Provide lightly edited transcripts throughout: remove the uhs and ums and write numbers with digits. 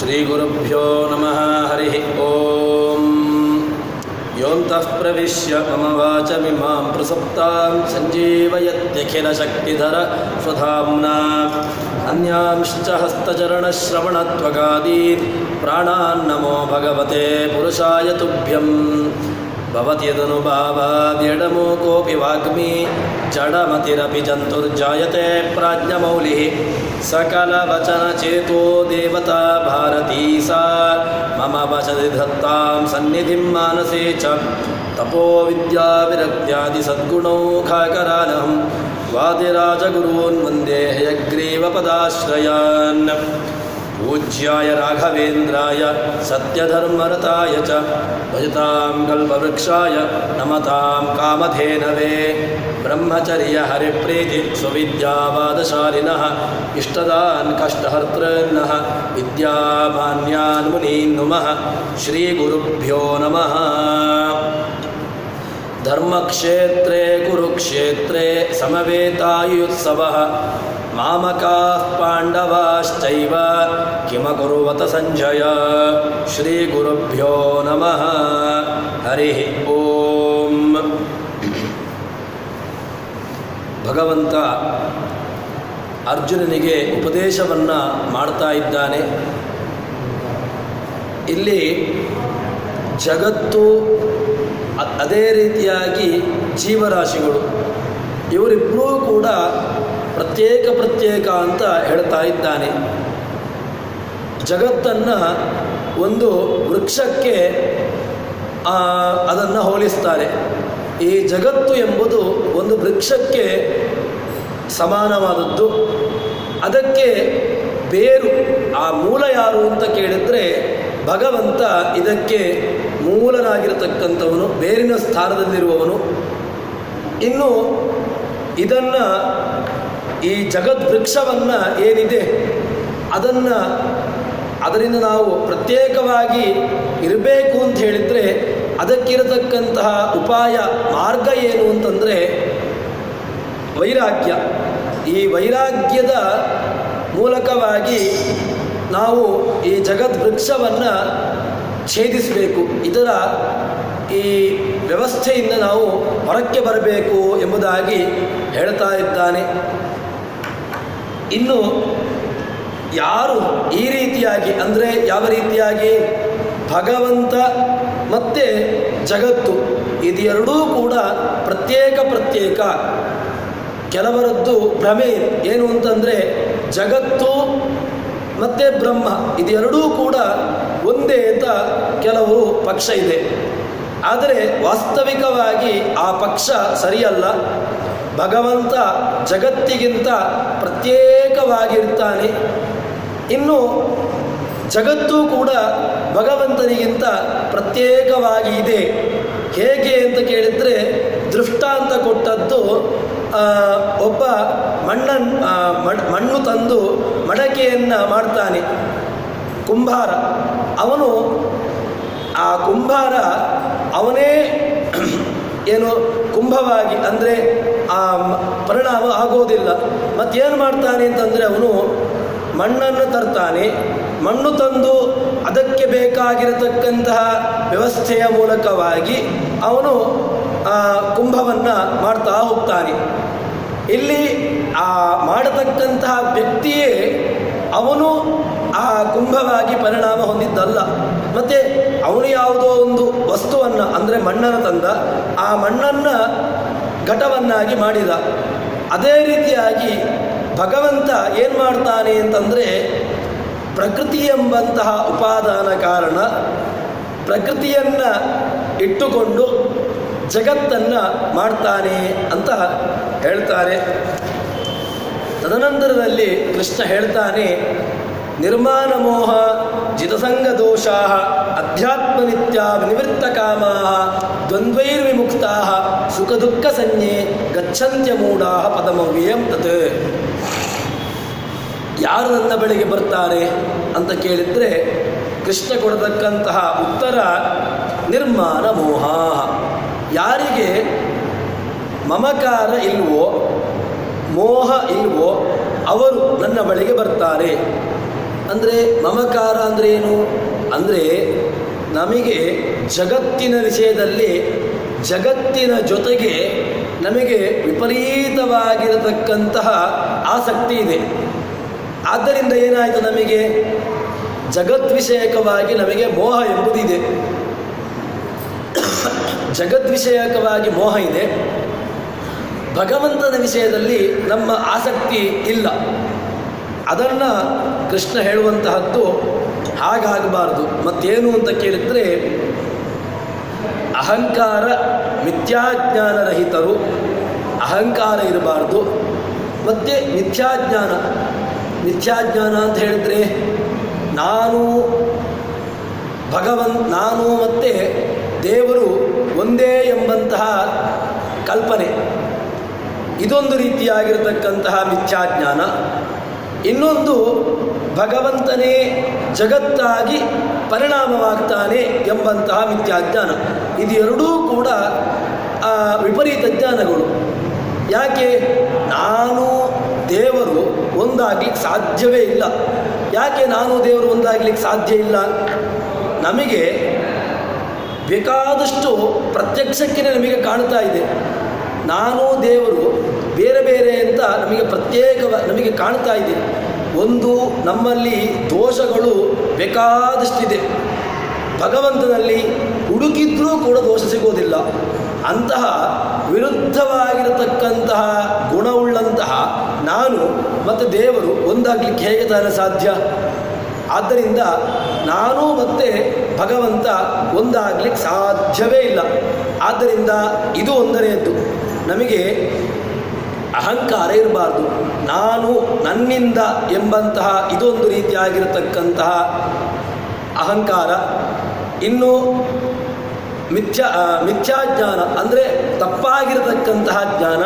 ಶ್ರೀಗುರುಭ್ಯೋ ನಮಃ. ಹರಿ ಓಂ. ಯೋಂತಃ ಪ್ರವಿಶ್ಯ ಮಮ ವಾಚಮಿಮಾಂ ಪ್ರಸಪ್ತಾಂ ಸಂಜೀವಯತ್ಯಖಿಲಶಕ್ತಿಧರ ಸ್ವಧಾಮ್ನಾ ಅನ್ಯಾಂಶ್ಚ ಹಸ್ತಚರಣಶ್ರವಣತ್ವಗಾದೀನ್ ಪ್ರಾಣಾನ್ನಮೋ ಭಗವತೆ ಪುರುಷಾಯ ತುಭ್ಯಂ. ಭವತ್ಯದನುಭಾವಾದ್ಯಡಮೋ ಕೋಪಿ ವಾಗ್ಮಿ ಜಡಮತಿರಪಿ ಜಂತುರ್ಜಾಯತೆ ಪ್ರಾಜ್ಞಮೌಲಿಃ. ಸಕಲವಚನಚೇತೋ ದೇವತಾ ಭಾರತೀ ಸಾ ಮಮ ವಚದಿ ಧತ್ತಾಂ ಸನ್ನಿಧಿಂ ಮಾನಸೇ ಚ. ತಪೋ ವಿದ್ಯಾ ವಿರಕ್ತ್ಯಾದಿ ಸದ್ಗುಣೌಘಾಕರಾನಹಂ ವಾದಿರಾಜಗುರೂನ್ ವಂದೇ ಹಯಗ್ರೀವಪದಾಶ್ರಯಾನ್. ಪೂಜ್ಯಾಯ ರಾಘವೇಂದ್ರಾಯ ಸತ್ಯಧರ್ಮರತಾಯ ಚ ಭಜತಾಂ ಕಲ್ಪವೃಕ್ಷಾಯ ನಮತಾಂ ಕಾಮಧೇನವೇ. ಬ್ರಹ್ಮಚರ್ಯ ಹರಿಪ್ರೀತಿ ಸ್ವವಿದ್ಯಾವಾದಶಾಲಿನಃ ಇಷ್ಟದಾನ್ ಕಷ್ಟಹರ್ತೃನ್ನಃ ವಿದ್ಯಾಮಾನ್ಯಾನ್ ಮುನೀನ್ ನುಮಃ. ಶ್ರೀಗುರುಭ್ಯೋ ನಮಃ. ಧರ್ಮಕ್ಷೇತ್ರೇ ಕುರುಕ್ಷೇತ್ರೇ ಸಮವೇತಾಯುತ್ಸವಃ ಮಾಮಕಾಃ ಪಾಂಡವಾಶ್ಚೈವ ಕಿಮಕುರ್ವತ ಸಂಜಯ. ಶ್ರೀಗುರುಭ್ಯೋ ನಮಃ. ಹರಿ ಓಂ. ಭಗವಂತ ಅರ್ಜುನನಿಗೆ ಉಪದೇಶವನ್ನು ಮಾಡ್ತಾ ಇದ್ದಾನೆ. ಇಲ್ಲಿ ಜಗತ್ತು, ಅದೇ ರೀತಿಯಾಗಿ ಜೀವರಾಶಿಗಳು, ಇವರಿಬ್ಬರೂ ಕೂಡ ಪ್ರತ್ಯೇಕ ಅಂತ ಹೇಳ್ತಾ ಇದ್ದಾನೆ. ಜಗತ್ತನ್ನು ಒಂದು ವೃಕ್ಷಕ್ಕೆ ಅದನ್ನು ಹೋಲಿಸ್ತಾರೆ. ಈ ಜಗತ್ತು ಎಂಬುದು ಒಂದು ವೃಕ್ಷಕ್ಕೆ ಸಮಾನವಾದದ್ದು. ಅದಕ್ಕೆ ಬೇರು, ಆ ಮೂಲ ಯಾರು ಅಂತ ಕೇಳಿದರೆ ಭಗವಂತ ಇದಕ್ಕೆ ಮೂಲನಾಗಿರತಕ್ಕಂಥವನು, ಬೇರಿನ ಸ್ಥಾನದಲ್ಲಿರುವವನು. ಇನ್ನು ಇದನ್ನು, ಈ ಜಗದ್ವೃಕ್ಷವನ್ನು ಏನಿದೆ ಅದರಿಂದ ನಾವು ಪ್ರತ್ಯೇಕವಾಗಿ ಇರಬೇಕು ಅಂತ ಹೇಳಿದರೆ ಅದಕ್ಕಿರತಕ್ಕಂತಹ ಉಪಾಯ, ಮಾರ್ಗ ಏನು ಅಂತಂದರೆ ವೈರಾಗ್ಯ. ಈ ವೈರಾಗ್ಯದ ಮೂಲಕವಾಗಿ ನಾವು ಈ ಜಗದ್ವೃಕ್ಷವನ್ನು ಛೇದಿಸಬೇಕು. ಇದರ ಈ ವ್ಯವಸ್ಥೆಯಿಂದ ನಾವು ಹೊರಕ್ಕೆ ಬರಬೇಕು ಎಂಬುದಾಗಿ ಹೇಳ್ತಾ ಇದ್ದಾನೆ. ಇನ್ನು ಯಾರು ಈ ರೀತಿಯಾಗಿ, ಅಂದರೆ ಯಾವ ರೀತಿಯಾಗಿ ಭಗವಂತ ಮತ್ತು ಜಗತ್ತು ಇದೆರಡೂ ಕೂಡ ಪ್ರತ್ಯೇಕ. ಕೆಲವರದ್ದು ಭ್ರಮೆ ಏನು ಅಂತಂದರೆ ಜಗತ್ತು ಮತ್ತು ಬ್ರಹ್ಮ ಇದೆರಡೂ ಕೂಡ ಒಂದೇ ಅಂತ ಕೆಲವರು ಪಕ್ಷ ಇದೆ. ಆದರೆ ವಾಸ್ತವಿಕವಾಗಿ ಆ ಪಕ್ಷ ಸರಿಯಲ್ಲ. ಭಗವಂತ ಜಗತ್ತಿಗಿಂತ ಪ್ರತ್ಯೇಕವಾಗಿರ್ತಾನೆ. ಇನ್ನು ಜಗತ್ತು ಕೂಡ ಭಗವಂತನಿಗಿಂತ ಪ್ರತ್ಯೇಕವಾಗಿ ಇದೆ. ಹೇಗೆ ಅಂತ ಕೇಳಿದರೆ ದೃಷ್ಟಾಂತ ಕೊಟ್ಟದ್ದು, ಒಬ್ಬ ಮಣ್ಣು ತಂದು ಮಡಕೆಯನ್ನು ಮಾಡ್ತಾನೆ ಕುಂಬಾರ. ಅವನು, ಆ ಕುಂಬಾರ ಅವನೇ ಏನು ಕುಂಭವಾಗಿ, ಅಂದರೆ ಆ ಪರಿಣಾಮ ಆಗೋದಿಲ್ಲ. ಮತ್ತೇನು ಮಾಡ್ತಾನೆ ಅಂತಂದರೆ ಅವನು ಮಣ್ಣನ್ನು ತರ್ತಾನೆ. ಮಣ್ಣು ತಂದು ಅದಕ್ಕೆ ಬೇಕಾಗಿರತಕ್ಕಂತಹ ವ್ಯವಸ್ಥೆಯ ಮೂಲಕವಾಗಿ ಅವನು ಆ ಕುಂಭವನ್ನು ಮಾಡ್ತಾ ಹೋಗ್ತಾನೆ. ಇಲ್ಲಿ ಆ ಮಾಡತಕ್ಕಂತಹ ವ್ಯಕ್ತಿಯೇ ಅವನು ಆ ಕುಂಭವಾಗಿ ಪರಿಣಾಮ ಹೊಂದಿದ್ದಲ್ಲ. ಮತ್ತು ಅವನು ಯಾವುದೋ ಒಂದು ವಸ್ತುವನ್ನು, ಅಂದರೆ ಮಣ್ಣನ್ನು ತಂದ, ಆ ಮಣ್ಣನ್ನು ಘಟವನ್ನಾಗಿ ಮಾಡಿದ. ಅದೇ ರೀತಿಯಾಗಿ ಭಗವಂತ ಏನು ಮಾಡ್ತಾನೆ ಅಂತಂದರೆ ಪ್ರಕೃತಿ ಎಂಬಂತಹ ಉಪಾದಾನ ಕಾರಣ, ಪ್ರಕೃತಿಯನ್ನು ಇಟ್ಟುಕೊಂಡು ಜಗತ್ತನ್ನು ಮಾಡ್ತಾನೆ ಅಂತ ಹೇಳ್ತಾರೆ. ತದನಂತರದಲ್ಲಿ ಕೃಷ್ಣ ಹೇಳ್ತಾನೆ, ನಿರ್ಮಾಣ ಮೋಹ ಜಿತಸಂಗ ದೋಷಾ ಅಧ್ಯಾತ್ಮನಿತ್ಯಾ ನಿವೃತ್ತಕಾಮಾ ದ್ವಂದ್ವೈರ್ವಿಮುಕ್ತಾ ಸುಖ ದುಃಖ ಸಂಜ್ಞೆ ಗಚ್ಚಂತ್ಯ ಮೂಢಾ ಪದಮವ್ಯಯಂ ತತ್. ಯಾರು ನನ್ನ ಬಳಿಗೆ ಬರ್ತಾರೆ ಅಂತ ಕೇಳಿದರೆ ಕೃಷ್ಣ ಕೊಡತಕ್ಕಂತಹ ಉತ್ತರ ನಿರ್ಮಾಣ ಮೋಹ. ಯಾರಿಗೆ ಮಮಕಾರ ಇಲ್ವೋ, ಮೋಹ ಇಲ್ವೋ, ಅವರು ನನ್ನ ಬಳಿಗೆ ಬರ್ತಾರೆ. ಅಂದರೆ ಮಮಕಾರ ಅಂದರೆ ಏನು ಅಂದರೆ ನಮಗೆ ಜಗತ್ತಿನ ವಿಷಯದಲ್ಲಿ ಜಗತ್ತಿನ ಜೊತೆಗೆ ನಮಗೆ ವಿಪರೀತವಾಗಿರತಕ್ಕಂತಹ ಆಸಕ್ತಿ ಇದೆ. ಆದ್ದರಿಂದ ಏನಾಯಿತು, ನಮಗೆ ಜಗದ್ವಿಷಯಕವಾಗಿ ನಮಗೆ ಮೋಹ ಎಂಬುದಿದೆ. ಜಗದ್ವಿಷಯಕವಾಗಿ ಮೋಹ ಇದೆ. ಭಗವಂತನ ವಿಷಯದಲ್ಲಿ ನಮ್ಮ ಆಸಕ್ತಿ ಇಲ್ಲ. ಅದನ್ನು ಕೃಷ್ಣ ಹೇಳುವಂತಹದ್ದು ಹಾಗಾಗಬಾರ್ದು. ಮತ್ತೇನು ಅಂತ ಕೇಳಿದರೆ, ಅಹಂಕಾರ ಮಿಥ್ಯಾಜ್ಞಾನರಹಿತರು, ಅಹಂಕಾರ ಇರಬಾರ್ದು. ಮತ್ತು ಮಿಥ್ಯಾಜ್ಞಾನ ಅಂತ ಹೇಳಿದರೆ ನಾನು ಮತ್ತು ದೇವರು ಒಂದೇ ಎಂಬಂತಹ ಕಲ್ಪನೆ, ಇದೊಂದು ರೀತಿಯಾಗಿರತಕ್ಕಂತಹ ಮಿಥ್ಯಾಜ್ಞಾನ. ಇನ್ನೊಂದು ಭಗವಂತನೇ ಜಗತ್ತಾಗಿ ಪರಿಣಾಮವಾಗ್ತಾನೆ ಎಂಬಂತಹ ಮಿಥ್ಯಾಜ್ಞಾನ. ಇದು ಎರಡೂ ಕೂಡ ವಿಪರೀತ ಜ್ಞಾನಗಳು. ಯಾಕೆ? ನಾನು ದೇವರು ಒಂದಾಗ್ಲಿಕ್ಕೆ ಸಾಧ್ಯವೇ ಇಲ್ಲ. ಯಾಕೆ ನಾನು ದೇವರು ಒಂದಾಗ್ಲಿಕ್ಕೆ ಸಾಧ್ಯ ಇಲ್ಲ? ನಮಗೆ ಬೇಕಾದಷ್ಟು ಪ್ರತ್ಯಕ್ಷಕ್ಕೆ ನಮಗೆ ಕಾಣ್ತಾ ಇದೆ. ನಾನು ದೇವರು ಬೇರೆ ಬೇರೆ ಅಂತ ನಮಗೆ ಕಾಣ್ತಾ ಇದೆ. ಒಂದು, ನಮ್ಮಲ್ಲಿ ದೋಷಗಳು ಬೇಕಾದಷ್ಟಿದೆ. ಭಗವಂತನಲ್ಲಿ ಹುಡುಕಿದ್ರೂ ಕೂಡ ದೋಷ ಸಿಗೋದಿಲ್ಲ. ಅಂತಹ ವಿರುದ್ಧವಾಗಿರತಕ್ಕಂತಹ ಗುಣವುಳ್ಳಂತಹ ನಾನು ಮತ್ತು ದೇವರು ಒಂದಾಗಲಿಕ್ಕೆ ಹೇಗೆ ತಾನೇ ಸಾಧ್ಯ? ಆದ್ದರಿಂದ ನಾನು ಮತ್ತು ಭಗವಂತ ಒಂದಾಗಲಿಕ್ಕೆ ಸಾಧ್ಯವೇ ಇಲ್ಲ. ಆದ್ದರಿಂದ ಇದು ಒಂದನೆಯದ್ದು, ನಮಗೆ ಅಹಂಕಾರ ಇರಬಾರ್ದು. ನಾನು ನನ್ನಿಂದ ಎಂಬಂತಹ ಇದೊಂದು ರೀತಿಯಾಗಿರತಕ್ಕಂತಹ ಅಹಂಕಾರ. ಇನ್ನು ಮಿಥ್ಯಾಜ್ಞಾನ ಅಂದರೆ ತಪ್ಪಾಗಿರತಕ್ಕಂತಹ ಜ್ಞಾನ.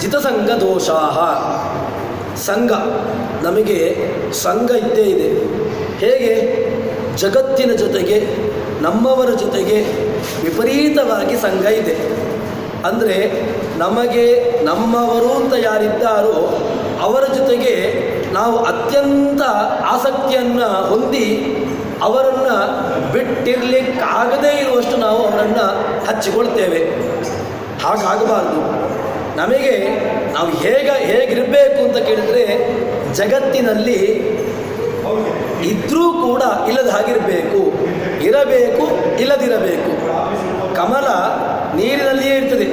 ಜಿತಸಂಗ ದೋಷಾಹ, ಸಂಘ, ನಮಗೆ ಸಂಘ ಇದ್ದೇ ಇದೆ. ಹೇಗೆ? ಜಗತ್ತಿನ ಜೊತೆಗೆ ನಮ್ಮವರ ಜೊತೆಗೆ ವಿಪರೀತವಾಗಿ ಸಂಘ ಇದೆ. ಅಂದರೆ ನಮಗೆ ನಮ್ಮವರು ಅಂತ ಯಾರಿದ್ದಾರೋ ಅವರ ಜೊತೆಗೆ ನಾವು ಅತ್ಯಂತ ಆಸಕ್ತಿಯನ್ನು ಹೊಂದಿ ಅವರನ್ನು ಬಿಟ್ಟಿರಲಿಕ್ಕಾಗದೇ ಇರುವಷ್ಟು ನಾವು ಅವರನ್ನು ಹಚ್ಚಿಕೊಳ್ತೇವೆ. ಹಾಗಾಗಬಾರ್ದು. ನಾವು ಹೇಗಿರಬೇಕು ಅಂತ ಕೇಳಿದರೆ, ಜಗತ್ತಿನಲ್ಲಿ ಇದ್ರೂ ಕೂಡ ಇಲ್ಲದ ಹಾಗಿರಬೇಕು, ಇರಬೇಕು ಇಲ್ಲದಿರಬೇಕು. ಕಮಲ ನೀರಿನಲ್ಲಿಯೇ ಇರ್ತದೆ,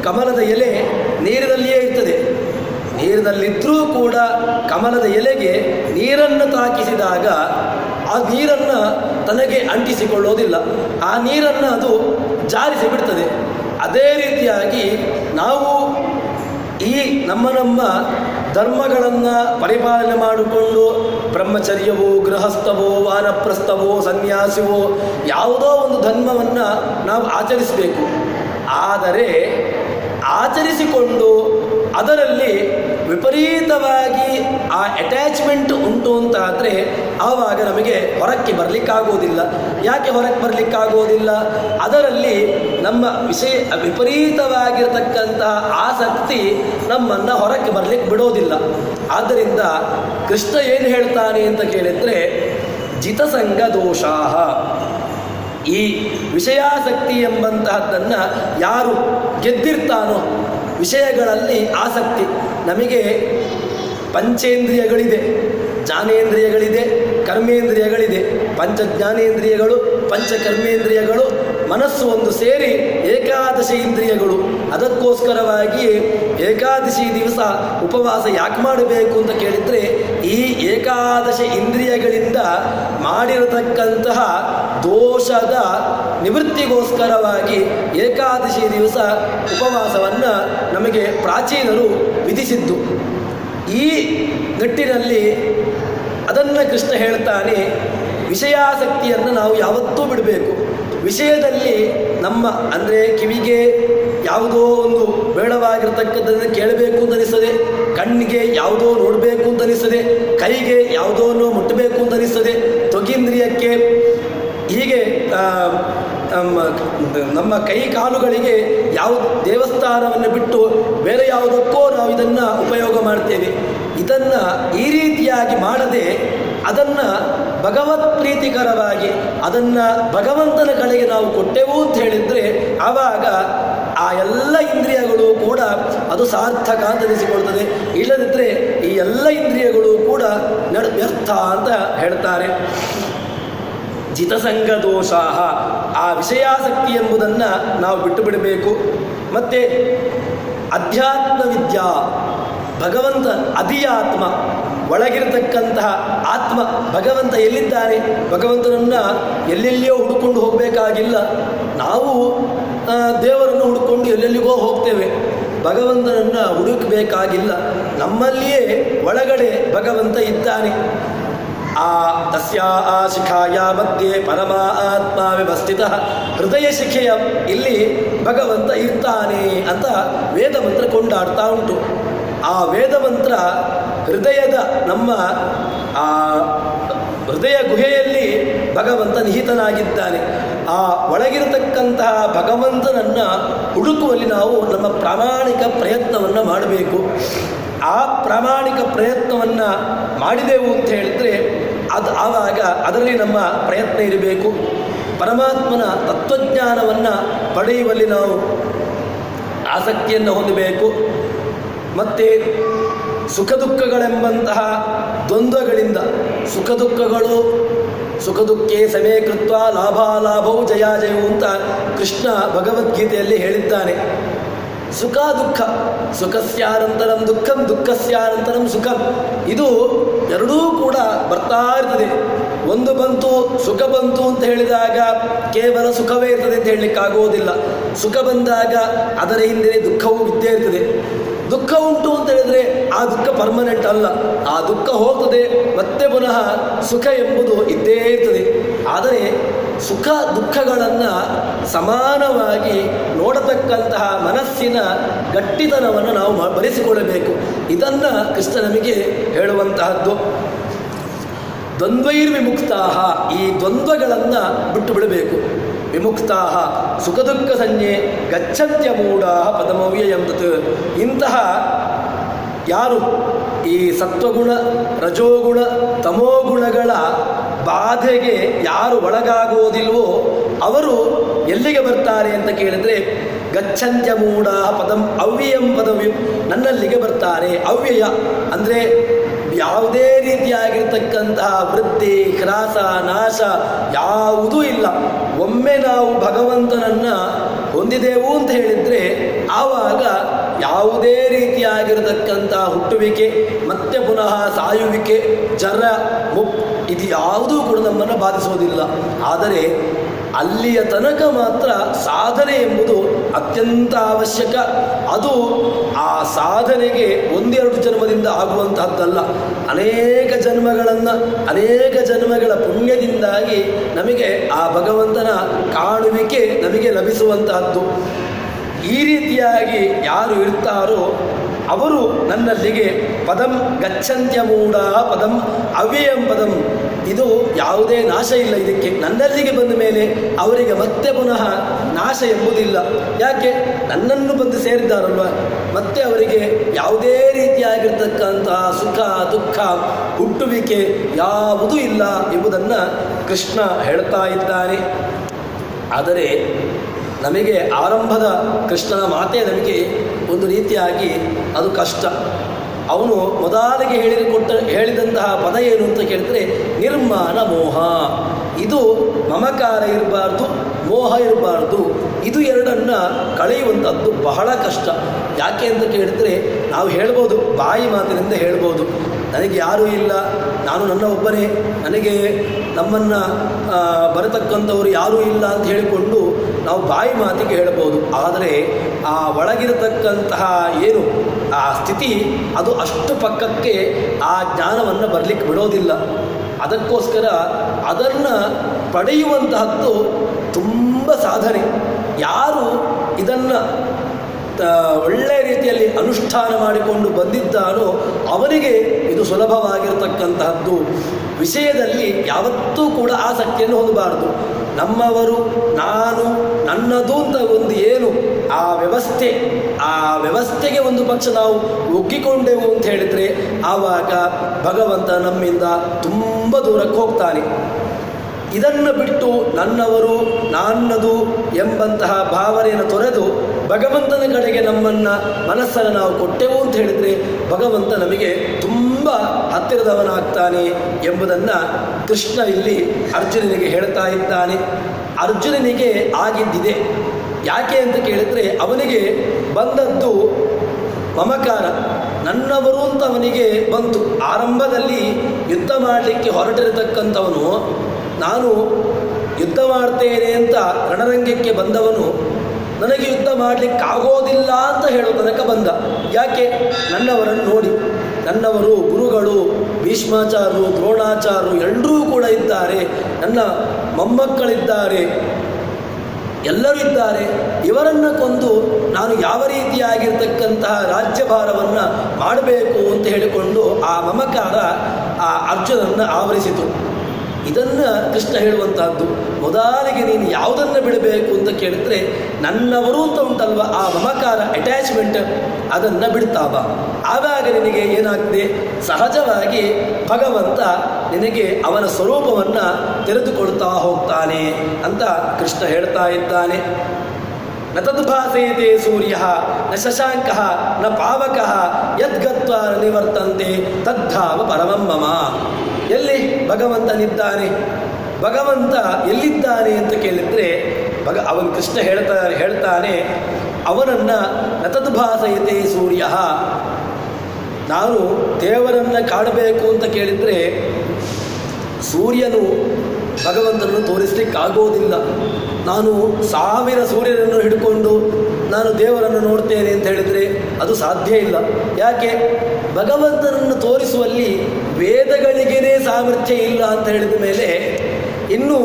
ಕಮಲದ ಎಲೆ ನೀರಿನಲ್ಲಿಯೇ ಇರ್ತದೆ. ನೀರಿನಲ್ಲಿದ್ದರೂ ಕೂಡ ಕಮಲದ ಎಲೆಗೆ ನೀರನ್ನು ತಾಕಿಸಿದಾಗ ಆ ನೀರನ್ನು ತನಗೆ ಅಂಟಿಸಿಕೊಳ್ಳೋದಿಲ್ಲ, ಆ ನೀರನ್ನು ಅದು ಜಾರಿಸಿ ಬಿಡ್ತದೆ. ಅದೇ ರೀತಿಯಾಗಿ ನಾವು ಈ ನಮ್ಮ ಧರ್ಮಗಳನ್ನು ಪರಿಪಾಲನೆ ಮಾಡಿಕೊಂಡು ಬ್ರಹ್ಮಚರ್ಯವೋ ಗೃಹಸ್ಥವೋ ವಾನಪ್ರಸ್ಥವೋ ಸನ್ಯಾಸಿವೋ ಯಾವುದೋ ಒಂದು ಧರ್ಮವನ್ನು ನಾವು ಆಚರಿಸಬೇಕು. ಆದರೆ ಆಚರಿಸಿಕೊಂಡು ಅದರಲ್ಲಿ ವಿಪರೀತವಾಗಿ ಆ ಅಟ್ಯಾಚ್ಮೆಂಟ್ ಉಂಟು ಅಂತಾದರೆ ಆವಾಗ ನಮಗೆ ಹೊರಕ್ಕೆ ಬರಲಿಕ್ಕಾಗೋದಿಲ್ಲ. ಯಾಕೆ ಹೊರಕ್ಕೆ ಬರಲಿಕ್ಕಾಗೋದಿಲ್ಲ? ಅದರಲ್ಲಿ ನಮ್ಮ ವಿಪರೀತವಾಗಿರತಕ್ಕಂತಹ ಆಸಕ್ತಿ ನಮ್ಮನ್ನು ಹೊರಕ್ಕೆ ಬರಲಿಕ್ಕೆ ಬಿಡೋದಿಲ್ಲ. ಆದ್ದರಿಂದ ಕೃಷ್ಣ ಏನು ಹೇಳ್ತಾನೆ ಅಂತ ಕೇಳಿದರೆ, ಜಿತಸಂಗ ದೋಷಾಹ, ಈ ವಿಷಯಾಸಕ್ತಿ ಎಂಬಂತಹದ್ದನ್ನು ಯಾರು ಗೆದ್ದಿರ್ತಾನೋ, ವಿಷಯಗಳಲ್ಲಿ ಆಸಕ್ತಿ, ನಮಗೆ ಪಂಚೇಂದ್ರಿಯಗಳಿದೆ, ಜ್ಞಾನೇಂದ್ರಿಯಗಳಿದೆ, ಕರ್ಮೇಂದ್ರಿಯಗಳಿದೆ. ಪಂಚಜ್ಞಾನೇಂದ್ರಿಯಗಳು, ಪಂಚಕರ್ಮೇಂದ್ರಿಯಗಳು, ಮನಸ್ಸು ಒಂದು ಸೇರಿ ಏಕಾದಶಿ ಇಂದ್ರಿಯಗಳು. ಅದಕ್ಕೋಸ್ಕರವಾಗಿ ಏಕಾದಶಿ ದಿವಸ ಉಪವಾಸ ಯಾಕೆ ಮಾಡಬೇಕು ಅಂತ ಕೇಳಿದರೆ, ಈ ಏಕಾದಶಿ ಇಂದ್ರಿಯಗಳಿಂದ ಮಾಡಿರತಕ್ಕಂತಹ ದೋಷದ ನಿವೃತ್ತಿಗೋಸ್ಕರವಾಗಿ ಏಕಾದಶಿ ದಿವಸ ಉಪವಾಸವನ್ನು ನಮಗೆ ಪ್ರಾಚೀನರು ವಿಧಿಸಿದ್ದು. ಈ ನಿಟ್ಟಿನಲ್ಲಿ ಅದನ್ನು ಕೃಷ್ಣ ಹೇಳ್ತಾನೆ, ವಿಷಯಾಸಕ್ತಿಯನ್ನು ನಾವು ಯಾವತ್ತೂ ಬಿಡಬೇಕು. ವಿಷಯದಲ್ಲಿ ಅಂದರೆ ಕಿವಿಗೆ ಯಾವುದೋ ಒಂದು ಬೇಡವಾಗಿರ್ತಕ್ಕಂಥದ್ದನ್ನು ಕೇಳಬೇಕು ಅಂತ ಅನಿಸ್ತದೆ, ಕಣ್ಣಿಗೆ ಯಾವುದೋ ನೋಡಬೇಕು ಅಂತ ಅನಿಸ್ತದೆ, ಕೈಗೆ ಯಾವುದೋ ಮುಟ್ಟಬೇಕು ಅಂತ ಅನಿಸ್ತದೆ, ತ್ವಗೀಂದ್ರಿಯಕ್ಕೆ ಹೀಗೆ ನಮ್ಮ ಕೈ ಕಾಲುಗಳಿಗೆ ಯಾವ ದೇವಸ್ಥಾನವನ್ನು ಬಿಟ್ಟು ಬೇರೆ ಯಾವುದಕ್ಕೋ ನಾವು ಇದನ್ನು ಉಪಯೋಗ ಮಾಡ್ತೇವೆ. ಇದನ್ನು ಈ ರೀತಿಯಾಗಿ ಮಾಡದೆ ಅದನ್ನು ಭಗವತ್ ಪ್ರೀತಿಕರವಾಗಿ ಅದನ್ನು ಭಗವಂತನ ಕಡೆಗೆ ನಾವು ಕೊಟ್ಟೆವು ಅಂತ ಹೇಳಿದರೆ ಆವಾಗ ಆ ಎಲ್ಲ ಇಂದ್ರಿಯಗಳು ಕೂಡ ಅದು ಸಾರ್ಥಕ ಅಂತ ಅನಿಸಿಕೊಳ್ತದೆ. ಇಲ್ಲದಿದ್ದರೆ ಈ ಎಲ್ಲ ಇಂದ್ರಿಯಗಳು ಕೂಡ ವ್ಯರ್ಥ ಅಂತ ಹೇಳ್ತಾರೆ. ಜಿತಸಂಗ ದೋಷಾಹ, ಆ ವಿಷಯಾಸಕ್ತಿ ಎಂಬುದನ್ನು ನಾವು ಬಿಟ್ಟು ಬಿಡಬೇಕು. ಮತ್ತು ಅಧ್ಯಾತ್ಮ ವಿದ್ಯಾ, ಭಗವಂತ ಅಧಿಯಾತ್ಮ, ಒಳಗಿರತಕ್ಕಂತಹ ಆತ್ಮ ಭಗವಂತ ಎಲ್ಲಿದ್ದಾನೆ, ಭಗವಂತನನ್ನು ಎಲ್ಲೆಲ್ಲಿಯೋ ಹುಡುಕೊಂಡು ಹೋಗಬೇಕಾಗಿಲ್ಲ. ನಾವು ದೇವರನ್ನು ಹುಡುಕೊಂಡು ಎಲ್ಲೆಲ್ಲಿಗೋ ಹೋಗ್ತೇವೆ, ಭಗವಂತನನ್ನು ಹುಡುಕಬೇಕಾಗಿಲ್ಲ. ನಮ್ಮಲ್ಲಿಯೇ ಒಳಗಡೆ ಭಗವಂತ ಇದ್ದಾನೆ. ಆ ತಸ್ಯ ಆ ಶಿಖಾಯ ಮಧ್ಯೆ ಪರಮ ಆತ್ಮ ವ್ಯವಸ್ಥಿತ, ಹೃದಯ ಶಿಖೆಯ ಇಲ್ಲಿ ಭಗವಂತ ಇರ್ತಾನೆ ಅಂತ ವೇದ ಮಂತ್ರ ಕೊಂಡಾಡ್ತಾ ಉಂಟು. ಆ ವೇದ ಮಂತ್ರ ಹೃದಯದ ನಮ್ಮ ಆ ಹೃದಯ ಗುಹೆಯಲ್ಲಿ ಭಗವಂತ ನಿಹಿತನಾಗಿದ್ದಾನೆ. ಆ ಒಳಗಿರತಕ್ಕಂತಹ ಭಗವಂತನನ್ನು ಹುಡುಕುವಲ್ಲಿ ನಾವು ನಮ್ಮ ಪ್ರಾಮಾಣಿಕ ಪ್ರಯತ್ನವನ್ನು ಮಾಡಬೇಕು. ಆ ಪ್ರಾಮಾಣಿಕ ಪ್ರಯತ್ನವನ್ನು ಮಾಡಿದೆವು ಅಂತ ಹೇಳಿದರೆ ಆವಾಗ ಅದರಲ್ಲಿ ನಮ್ಮ ಪ್ರಯತ್ನ ಇರಬೇಕು. ಪರಮಾತ್ಮನ ತತ್ವಜ್ಞಾನವನ್ನು ಪಡೆಯುವಲ್ಲಿ ನಾವು ಆಸಕ್ತಿಯನ್ನು ಹೊಂದಬೇಕು. ಮತ್ತು ಸುಖ ದುಃಖಗಳೆಂಬಂತಹ ದ್ವಂದ್ವಗಳಿಂದ, ಸುಖ ದುಃಖಗಳು ಸುಖ ದುಃಖೇ ಸಮೇ ಕೃತ್ವ ಲಾಭಾಲಾಭವು ಜಯಾಜಯವು ಅಂತ ಕೃಷ್ಣ ಭಗವದ್ಗೀತೆಯಲ್ಲಿ ಹೇಳಿದ್ದಾನೆ. ಸುಖ ದುಃಖ, ಸುಖಸ್ಯಾನಂತರಂ ದುಃಖಂ, ದುಃಖಸ್ಯಾನಂತರಂ ಸುಖಂ, ಇದು ಎರಡೂ ಕೂಡ ಬರ್ತಾ ಇರ್ತದೆ. ಒಂದು ಬಂತು ಸುಖ ಬಂತು ಅಂತ ಹೇಳಿದಾಗ ಕೇವಲ ಸುಖವೇ ಇರ್ತದೆ ಅಂತ ಹೇಳಲಿಕ್ಕಾಗೋದಿಲ್ಲ. ಸುಖ ಬಂದಾಗ ಅದರ ಹಿಂದೆ ದುಃಖವೂ ಇದ್ದೇ ಇರ್ತದೆ. ದುಃಖ ಉಂಟು ಅಂತ ಹೇಳಿದರೆ ಆ ದುಃಖ ಪರ್ಮನೆಂಟ್ ಅಲ್ಲ, ಆ ದುಃಖ ಹೋಗ್ತದೆ, ಮತ್ತೆ ಪುನಃ ಸುಖ ಎಂಬುದು ಇದ್ದೇ ಇರ್ತದೆ. ಆದರೆ ಸುಖ ದುಃಖಗಳನ್ನು ಸಮಾನವಾಗಿ ನೋಡತಕ್ಕಂತಹ ಮನಸ್ಸಿನ ಗಟ್ಟಿತನವನ್ನು ನಾವು ಬರೆಸಿಕೊಳ್ಳಬೇಕು. ಇದನ್ನು ಕೃಷ್ಣ ನಮಗೆ ಹೇಳುವಂತಹದ್ದು. ದ್ವಂದ್ವೈರ್ವಿಮುಕ್ತಾ, ಈ ದ್ವಂದ್ವಗಳನ್ನು ಬಿಟ್ಟು ಬಿಡಬೇಕು. ವಿಮುಕ್ತಾ ಸುಖ ದುಃಖ ಸಂಜ್ಞೆ ಗಚ್ಚತ್ಯ ಮೂಢಾ ಪದಮವ್ಯಯಂ ತತ್. ಇಂತಹ ಯಾರು ಈ ಸತ್ವಗುಣ ರಜೋಗುಣ ತಮೋಗುಣಗಳ ಬಾಧೆಗೆ ಯಾರು ಒಳಗಾಗುವುದಿಲ್ವೋ ಅವರು ಎಲ್ಲಿಗೆ ಬರ್ತಾರೆ ಅಂತ ಕೇಳಿದರೆ ಗಚ್ಚಂತ್ಯ ಮೂಢ ಪದಂ ಅವ್ಯಯಂ ಪದವ್ಯಂ, ನನ್ನಲ್ಲಿಗೆ ಬರ್ತಾರೆ. ಅವ್ಯಯ ಅಂದರೆ ಯಾವುದೇ ರೀತಿಯಾಗಿರ್ತಕ್ಕಂತಹ ವೃದ್ಧಿ ಹ್ರಾಸ ನಾಶ ಯಾವುದೂ ಇಲ್ಲ. ಒಮ್ಮೆ ನಾವು ಭಗವಂತನನ್ನು ಹೊಂದಿದೆವು ಅಂತ ಹೇಳಿದರೆ ಆವಾಗ ಯಾವುದೇ ರೀತಿಯಾಗಿರತಕ್ಕಂತಹ ಹುಟ್ಟುವಿಕೆ ಮತ್ತೆ ಪುನಃ ಸಾಯುವಿಕೆ ಜರ ಇದು ಯಾವುದೂ ಕೂಡ ನಮ್ಮನ್ನು ಬಾಧಿಸೋದಿಲ್ಲ. ಆದರೆ ಅಲ್ಲಿಯ ತನಕ ಮಾತ್ರ ಸಾಧನೆ ಎಂಬುದು ಅತ್ಯಂತ ಅವಶ್ಯಕ. ಅದು ಆ ಸಾಧನೆಗೆ ಒಂದೆರಡು ಜನ್ಮದಿಂದ ಆಗುವಂತಹದ್ದಲ್ಲ, ಅನೇಕ ಜನ್ಮಗಳ ಪುಣ್ಯದಿಂದಾಗಿ ನಮಗೆ ಆ ಭಗವಂತನ ಕಾಣುವಿಕೆ ನಮಗೆ ಲಭಿಸುವಂತಹದ್ದು. ಈ ರೀತಿಯಾಗಿ ಯಾರು ಇರ್ತಾರೋ ಅವರು ನನ್ನಲ್ಲಿಗೆ ಪದಂ ಗಚ್ಚಂತ್ಯ ಮೂಢ ಪದಂ ಅವ್ಯಯಂ ಪದಂ, ಇದು ಯಾವುದೇ ನಾಶ ಇಲ್ಲ ಇದಕ್ಕೆ. ನನ್ನಲ್ಲಿಗೆ ಬಂದ ಮೇಲೆ ಅವರಿಗೆ ಮತ್ತೆ ಪುನಃ ನಾಶ ಎಂಬುದಿಲ್ಲ. ಯಾಕೆ? ನನ್ನನ್ನು ಬಂದು ಸೇರಿದ್ದಾರಲ್ವ, ಮತ್ತೆ ಅವರಿಗೆ ಯಾವುದೇ ರೀತಿಯಾಗಿರ್ತಕ್ಕಂತಹ ಸುಖ ದುಃಖ ಹುಟ್ಟುವಿಕೆ ಯಾವುದೂ ಇಲ್ಲ ಎಂಬುದನ್ನು ಕೃಷ್ಣ ಹೇಳ್ತಾ ಇದ್ದಾನೆ. ಆದರೆ ನಮಗೆ ಆರಂಭದ ಕೃಷ್ಣನ ಮಾತೇ ನಮಗೆ ಒಂದು ರೀತಿಯಾಗಿ ಅದು ಕಷ್ಟ. ಅವನು ಮೊದಲಿಗೆ ಹೇಳಿದಂತಹ ಪದ ಏನು ಅಂತ ಕೇಳಿದರೆ ನಿರ್ಮಾಣ ಮೋಹ. ಇದು ಮಮಕಾರ ಇರಬಾರ್ದು, ಮೋಹ ಇರಬಾರ್ದು. ಇದು ಎರಡನ್ನು ಕಳೆಯುವಂಥದ್ದು ಬಹಳ ಕಷ್ಟ. ಯಾಕೆ ಅಂತ ಕೇಳಿದರೆ ನಾವು ಹೇಳ್ಬೋದು, ಬಾಯಿ ಮಾತಿನಿಂದ ಹೇಳ್ಬೋದು, ನನಗೆ ಯಾರೂ ಇಲ್ಲ, ನಾನು ನನ್ನ ಒಬ್ಬನೇ, ನನಗೆ ನಮ್ಮನ್ನು ಬರತಕ್ಕಂಥವರು ಯಾರೂ ಇಲ್ಲ ಅಂತ ಹೇಳಿಕೊಂಡು ನಾವು ಬಾಯಿ ಮಾತಿಗೆ ಹೇಳ್ಬೋದು. ಆದರೆ ಆ ಒಳಗಿರತಕ್ಕಂತಹ ಏನು ಆ ಸ್ಥಿತಿ ಅದು ಅಷ್ಟು ಪಕ್ಕಕ್ಕೆ ಆ ಜ್ಞಾನವನ್ನು ಬರಲಿಕ್ಕೆ ಬಿಡೋದಿಲ್ಲ. ಅದಕ್ಕೋಸ್ಕರ ಅದನ್ನು ಪಡೆಯುವಂತಹದ್ದು ತುಂಬ ಸಾಧನೆ. ಯಾರು ಇದನ್ನು ಒಳ್ಳೆಯ ರೀತಿಯಲ್ಲಿ ಅನುಷ್ಠಾನ ಮಾಡಿಕೊಂಡು ಬಂದಿದ್ದಾನೋ ಅವನಿಗೆ ಇದು ಸುಲಭವಾಗಿರತಕ್ಕಂತಹದ್ದು. ವಿಷಯದಲ್ಲಿ ಯಾವತ್ತೂ ಕೂಡ ಆಸಕ್ತಿಯನ್ನು ಹೊಂದಬಾರದು. ನಮ್ಮವರು, ನಾನು, ನನ್ನದು ಅಂತ ಒಂದು ಏನು ಆ ವ್ಯವಸ್ಥೆಗೆ ಒಂದು ಪಕ್ಷ ನಾವು ಒಗ್ಗಿಕೊಂಡೆವು ಅಂತ ಹೇಳಿದರೆ ಆವಾಗ ಭಗವಂತ ನಮ್ಮಿಂದ ತುಂಬ ದೂರಕ್ಕೆ ಹೋಗ್ತಾನೆ. ಇದನ್ನು ಬಿಟ್ಟು ನನ್ನವರು, ನನ್ನದು ಎಂಬಂತಹ ಭಾವನೆಯನ್ನು ತೊರೆದು ಭಗವಂತನ ಕಡೆಗೆ ಮನಸ್ಸನ್ನು ನಾವು ಕೊಟ್ಟೆವು ಅಂತ ಹೇಳಿದರೆ ಭಗವಂತ ನಮಗೆ ತುಂಬ ಹತ್ತಿರದವನಾಗ್ತಾನೆ ಎಂಬುದನ್ನು ಕೃಷ್ಣ ಇಲ್ಲಿ ಅರ್ಜುನನಿಗೆ ಹೇಳ್ತಾ ಇದ್ದಾನೆ. ಅರ್ಜುನನಿಗೆ ಆಗಿದ್ದಿದೆ. ಯಾಕೆ ಅಂತ ಕೇಳಿದರೆ ಅವನಿಗೆ ಬಂದದ್ದು ಮಮಕಾರ, ನನ್ನವರು ಅಂತ ಅವನಿಗೆ ಬಂತು. ಆರಂಭದಲ್ಲಿ ಯುದ್ಧ ಮಾಡಲಿಕ್ಕೆ ಹೊರಟಿರತಕ್ಕಂಥವನು, ನಾನು ಯುದ್ಧ ಮಾಡ್ತೇನೆ ಅಂತ ರಣರಂಗಕ್ಕೆ ಬಂದವನು ನನಗೆ ಯುದ್ಧ ಮಾಡಲಿಕ್ಕಾಗೋದಿಲ್ಲ ಅಂತ ಹೇಳೋ ತನಕ ಬಂದ. ಯಾಕೆ? ನನ್ನವರನ್ನು ನೋಡಿ, ನನ್ನವರು ಗುರುಗಳು, ಭೀಷ್ಮಾಚಾರ್ಯರು, ದ್ರೋಣಾಚಾರ್ಯರು ಎಲ್ಲರೂ ಕೂಡ ಇದ್ದಾರೆ, ನನ್ನ ಮೊಮ್ಮಕ್ಕಳಿದ್ದಾರೆ, ಎಲ್ಲರೂ ಇದ್ದಾರೆ. ಇವರನ್ನು ಕೊಂದು ನಾನು ಯಾವ ರೀತಿಯಾಗಿರ್ತಕ್ಕಂತಹ ರಾಜ್ಯಭಾರವನ್ನು ಮಾಡಬೇಕು ಅಂತ ಹೇಳಿಕೊಂಡು ಆ ಮಮಕಾರ ಆ ಅರ್ಜುನನ್ನು ಆವರಿಸಿತು. ಇದನ್ನು ಕೃಷ್ಣ ಹೇಳುವಂತಹದ್ದು. ಮೊದಲಿಗೆ ನೀನು ಯಾವುದನ್ನು ಬಿಡಬೇಕು ಅಂತ ಕೇಳಿದ್ರೆ ನನ್ನವರು ಅಂತ ಉಂಟಲ್ವ, ಆ ಮಮಕಾರ, ಅಟ್ಯಾಚ್ಮೆಂಟ್, ಅದನ್ನು ಬಿಡ್ತಾ ಬಾ. ಆವಾಗ ನಿನಗೆ ಏನಾಗ್ತದೆ, ಸಹಜವಾಗಿ ಭಗವಂತ ನಿನಗೆ ಅವನ ಸ್ವರೂಪವನ್ನು ತೆರೆದುಕೊಳ್ತಾ ಹೋಗ್ತಾನೆ ಅಂತ ಕೃಷ್ಣ ಹೇಳ್ತಾ ಇದ್ದಾನೆ. ನ ತದ್ಭಾಸಯತೆ ಸೂರ್ಯ ನ ಶಶಾಂಕ ನ ಪಾವಕ ಯದ್ಗತ್ವಾ ನಿವರ್ತಂತೆ ತದ್ಧಾವ ಪರಮಂ ಮಮ. ಎಲ್ಲಿ ಭಗವಂತನಿದ್ದಾನೆ? ಭಗವಂತ ಎಲ್ಲಿದ್ದಾನೆ ಅಂತ ಕೇಳಿದರೆ ಅವನು ಕೃಷ್ಣ ಹೇಳ್ತಾನೆ ಅವನನ್ನು ನ ತದ್ಭಾಸಯತೆ ಸೂರ್ಯ. ನಾನು ದೇವರನ್ನು ಕಾಣಬೇಕು ಅಂತ ಕೇಳಿದರೆ ಸೂರ್ಯನು ಭಗವಂತನನ್ನು ತೋರಿಸಲಿಕ್ಕಾಗೋದಿಲ್ಲ. ನಾನು 1000 ಸೂರ್ಯನನ್ನು ಹಿಡ್ಕೊಂಡು ನಾನು ದೇವರನ್ನು ನೋಡ್ತೇನೆ ಅಂತ ಹೇಳಿದರೆ ಅದು ಸಾಧ್ಯ ಇಲ್ಲ. ಯಾಕೆ? ಭಗವಂತನನ್ನು ತೋರಿಸುವಲ್ಲಿ ವೇದಗಳಿಗೇ ಸಾಮರ್ಥ್ಯ ಇಲ್ಲ ಅಂತ ಹೇಳಿದ ಮೇಲೆ ಇನ್ನು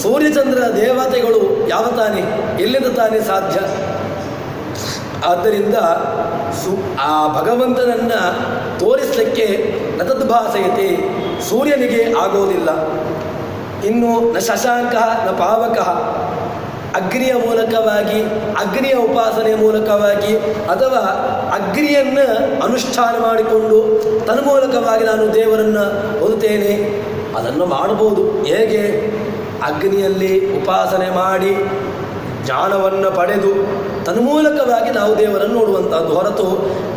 ಸೂರ್ಯಚಂದ್ರ ದೇವತೆಗಳು ಯಾವ ತಾನೇ, ಎಲ್ಲಿಂದ ತಾನೇ ಸಾಧ್ಯ? ಆದ್ದರಿಂದ ಆ ಭಗವಂತನನ್ನು ತೋರಿಸಲಿಕ್ಕೆ ನ ತದ್ಭಾಸಯತೆ, ಸೂರ್ಯನಿಗೆ ಆಗೋದಿಲ್ಲ. ಇನ್ನು ನ ಶಶಾಂಕ ನ ಪಾವಕ, ಅಗ್ನಿಯ ಮೂಲಕವಾಗಿ, ಅಗ್ನಿಯ ಉಪಾಸನೆ ಮೂಲಕವಾಗಿ ಅಥವಾ ಅಗ್ನಿಯನ್ನು ಅನುಷ್ಠಾನ ಮಾಡಿಕೊಂಡು ತನ್ಮೂಲಕವಾಗಿ ನಾನು ದೇವರನ್ನು ಹೊಂದುತ್ತೇನೆ, ಅದನ್ನು ಮಾಡಬಹುದು. ಹೇಗೆ? ಅಗ್ನಿಯಲ್ಲಿ ಉಪಾಸನೆ ಮಾಡಿ ಜ್ಞಾನವನ್ನು ಪಡೆದು ತನ್ಮೂಲಕವಾಗಿ ನಾವು ದೇವರನ್ನು ನೋಡುವಂಥದ್ದು ಹೊರತು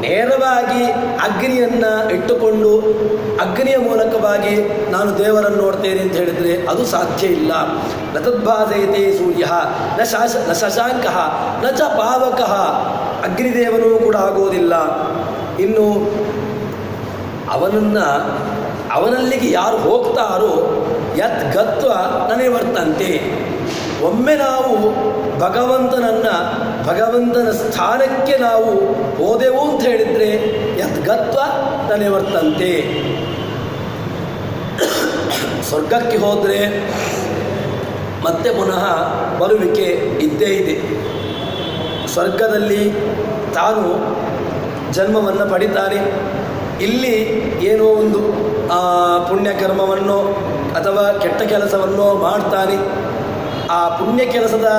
ನೇರವಾಗಿ ಅಗ್ನಿಯನ್ನು ಇಟ್ಟುಕೊಂಡು ಅಗ್ನಿಯ ಮೂಲಕವಾಗಿ ನಾನು ದೇವರನ್ನು ನೋಡ್ತೇನೆ ಅಂತ ಹೇಳಿದರೆ ಅದು ಸಾಧ್ಯ ಇಲ್ಲ. ನ ತದ್ಭಾಸಯತೆ ಸೂರ್ಯ ನ ಶಶಾಂಕ ನ ಚ ಪಾವಕ, ಅಗ್ನಿದೇವನೂ ಕೂಡ ಆಗೋದಿಲ್ಲ. ಇನ್ನು ಅವನಲ್ಲಿಗೆ ಯಾರು ಹೋಗ್ತಾರೋ ಯತ್ ಗತ್ವ ನನೇ ವರ್ತಂತೆ. ಒಮ್ಮೆ ನಾವು ಭಗವಂತನ ಸ್ಥಾನಕ್ಕೆ ನಾವು ಹೋದೆವು ಅಂತ ಹೇಳಿದರೆ ಯತ್ ಗತ್ವ ನನೇ ವರ್ತಂತೆ. ಸ್ವರ್ಗಕ್ಕೆ ಹೋದರೆ ಮತ್ತೆ ಪುನಃ ಬರುವಿಕೆ ಇದ್ದೇ ಇದೆ. ಸ್ವರ್ಗದಲ್ಲಿ ತಾನು ಜನ್ಮವನ್ನು ಪಡಿತಾನೆ. ಇಲ್ಲಿ ಏನೋ ಒಂದು ಪುಣ್ಯಕರ್ಮವನ್ನೋ ಅಥವಾ ಕೆಟ್ಟ ಕೆಲಸವನ್ನೋ ಮಾಡ್ತಾನೆ. ಆ ಪುಣ್ಯ ಕೆಲಸದ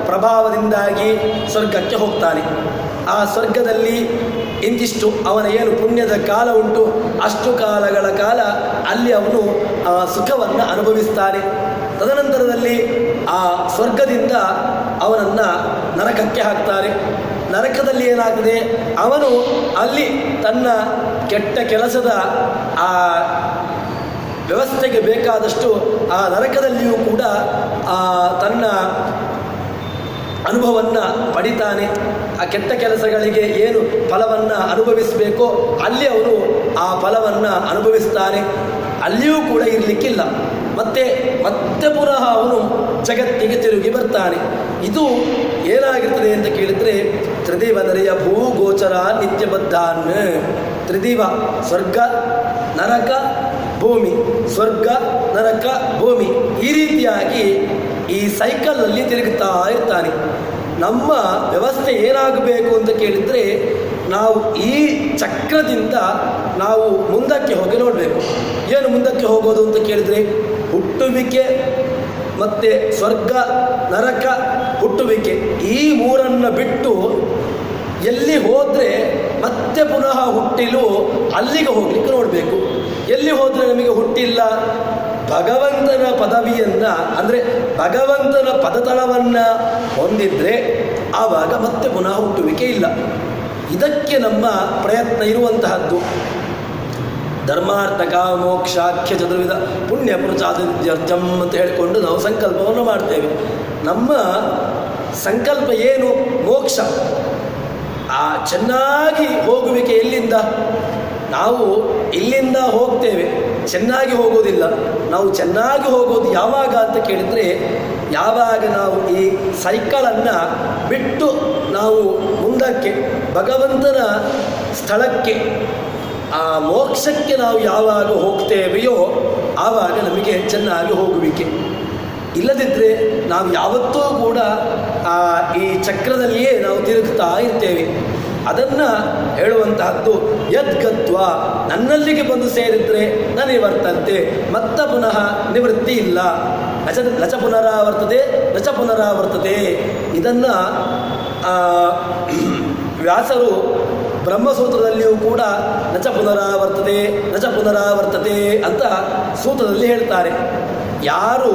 ಪ್ರಭಾವದಿಂದಾಗಿ ಸ್ವರ್ಗಕ್ಕೆ ಹೋಗ್ತಾನೆ. ಆ ಸ್ವರ್ಗದಲ್ಲಿ ಇಂತಿಷ್ಟು ಅವನ ಏನು ಪುಣ್ಯದ ಕಾಲ ಉಂಟು ಅಷ್ಟು ಕಾಲಗಳ ಕಾಲ ಅಲ್ಲಿ ಅವನು ಸುಖವನ್ನು ಅನುಭವಿಸ್ತಾನೆ. ತದನಂತರದಲ್ಲಿ ಆ ಸ್ವರ್ಗದಿಂದ ಅವನನ್ನು ನರಕಕ್ಕೆ ಹಾಕ್ತಾರೆ. ನರಕದಲ್ಲಿ ಏನಾಗಿದೆ, ಅವನು ಅಲ್ಲಿ ತನ್ನ ಕೆಟ್ಟ ಕೆಲಸದ ಆ ವ್ಯವಸ್ಥೆಗೆ ಬೇಕಾದಷ್ಟು ಆ ನರಕದಲ್ಲಿಯೂ ಕೂಡ ತನ್ನ ಅನುಭವವನ್ನು ಪಡಿತಾನೆ. ಆ ಕೆಟ್ಟ ಕೆಲಸಗಳಿಗೆ ಏನು ಫಲವನ್ನು ಅನುಭವಿಸಬೇಕೋ ಅಲ್ಲಿ ಅವನು ಆ ಫಲವನ್ನು ಅನುಭವಿಸ್ತಾನೆ. ಅಲ್ಲಿಯೂ ಕೂಡ ಇರಲಿಕ್ಕಿಲ್ಲ. ಮತ್ತೆ ಪುನಃ ಅವನು ಜಗತ್ತಿಗೆ ತಿರುಗಿ ಬರ್ತಾನೆ. ಇದು ಏನಾಗಿರ್ತದೆ ಅಂತ ಕೇಳಿದರೆ ತ್ರಿದಿವ ನರೆಯ ಭೂಗೋಚರ ನಿತ್ಯಬದ್ಧಾನ್. ತ್ರಿದಿವ ಸ್ವರ್ಗ, ನರಕ, ಭೂಮಿ, ಸ್ವರ್ಗ, ನರಕ, ಭೂಮಿ, ಈ ರೀತಿಯಾಗಿ ಈ ಸೈಕಲಲ್ಲಿ ತಿರುಗುತ್ತಾ ಇರ್ತಾನೆ. ನಮ್ಮ ವ್ಯವಸ್ಥೆ ಏನಾಗಬೇಕು ಅಂತ ಕೇಳಿದರೆ ನಾವು ಈ ಚಕ್ರದಿಂದ ನಾವು ಮುಂದಕ್ಕೆ ಹೋಗಿ ನೋಡಬೇಕು. ಏನು ಮುಂದಕ್ಕೆ ಹೋಗೋದು ಅಂತ ಕೇಳಿದರೆ ಹುಟ್ಟುವಿಕೆ ಮತ್ತು ಸ್ವರ್ಗ ನರಕ ಹುಟ್ಟುವಿಕೆ ಈ ಮೂರನ್ನು ಬಿಟ್ಟು ಎಲ್ಲಿ ಹೋದರೆ ಮತ್ತೆ ಪುನಃ ಹುಟ್ಟಿಲು ಅಲ್ಲಿಗೆ ಹೋಗಲಿಕ್ಕೆ ನೋಡಬೇಕು. ಎಲ್ಲಿ ಹೋದರೆ ನಮಗೆ ಹುಟ್ಟಿಲ್ಲ, ಭಗವಂತನ ಪದವಿಯನ್ನು ಅಂದರೆ ಭಗವಂತನ ಪದತಳವನ್ನು ಹೊಂದಿದರೆ ಆವಾಗ ಮತ್ತೆ ಪುನಃ ಹುಟ್ಟುವಿಕೆ ಇಲ್ಲ. ಇದಕ್ಕೆ ನಮ್ಮ ಪ್ರಯತ್ನ ಇರುವಂತಹದ್ದು. ಧರ್ಮಾರ್ಥ ಕಾಮ ಮೋಕ್ಷಾಖ್ಯ ಚತುರ್ವಿಧ ಪುಣ್ಯ ಪುರುಷಾದಿತ್ಯರ್ಥಂ ಅಂತ ಹೇಳಿಕೊಂಡು ನಾವು ಸಂಕಲ್ಪವನ್ನು ಮಾಡ್ತೇವೆ. ನಮ್ಮ ಸಂಕಲ್ಪ ಏನು? ಮೋಕ್ಷ. ಆ ಚೆನ್ನಾಗಿ ಹೋಗುವಿಕೆ ಎಲ್ಲಿಂದ? ನಾವು ಇಲ್ಲಿಂದ ಹೋಗ್ತೇವೆ, ಚೆನ್ನಾಗಿ ಹೋಗೋದಿಲ್ಲ. ನಾವು ಚೆನ್ನಾಗಿ ಹೋಗೋದು ಯಾವಾಗ ಅಂತ ಕೇಳಿದರೆ, ಯಾವಾಗ ನಾವು ಈ ಸೈಕಲನ್ನು ಬಿಟ್ಟು ನಾವು ಮುಂದಕ್ಕೆ ಭಗವಂತನ ಸ್ಥಳಕ್ಕೆ ಆ ಮೋಕ್ಷಕ್ಕೆ ನಾವು ಯಾವಾಗ ಹೋಗ್ತೇವೆಯೋ ಆವಾಗ ನಮಗೆ ಚೆನ್ನಾಗಿ ಹೋಗುವಿಕೆ. ಇಲ್ಲದಿದ್ದರೆ ನಾವು ಯಾವತ್ತೂ ಕೂಡ ಈ ಚಕ್ರದಲ್ಲಿಯೇ ನಾವು ತಿರುಗ್ತಾ ಇರ್ತೇವೆ. ಅದನ್ನು ಹೇಳುವಂತಹದ್ದು ಯದ್ಗತ್ವ, ನನ್ನಲ್ಲಿಗೆ ಬಂದು ಸೇರಿದರೆ ನನಗೆ ಬರ್ತಂತೆ, ಮತ್ತ ಪುನಃ ನಿವೃತ್ತಿ ಇಲ್ಲ. ನಚ ಪುನರಾವರ್ತತೆ ನಚ ಪುನರಾವರ್ತತೆ. ಇದನ್ನು ವ್ಯಾಸರು ಬ್ರಹ್ಮಸೂತ್ರದಲ್ಲಿಯೂ ಕೂಡ ನಚ ಪುನರಾವರ್ತತೆ ಅಂತ ಸೂತ್ರದಲ್ಲಿ ಹೇಳ್ತಾರೆ. ಯಾರು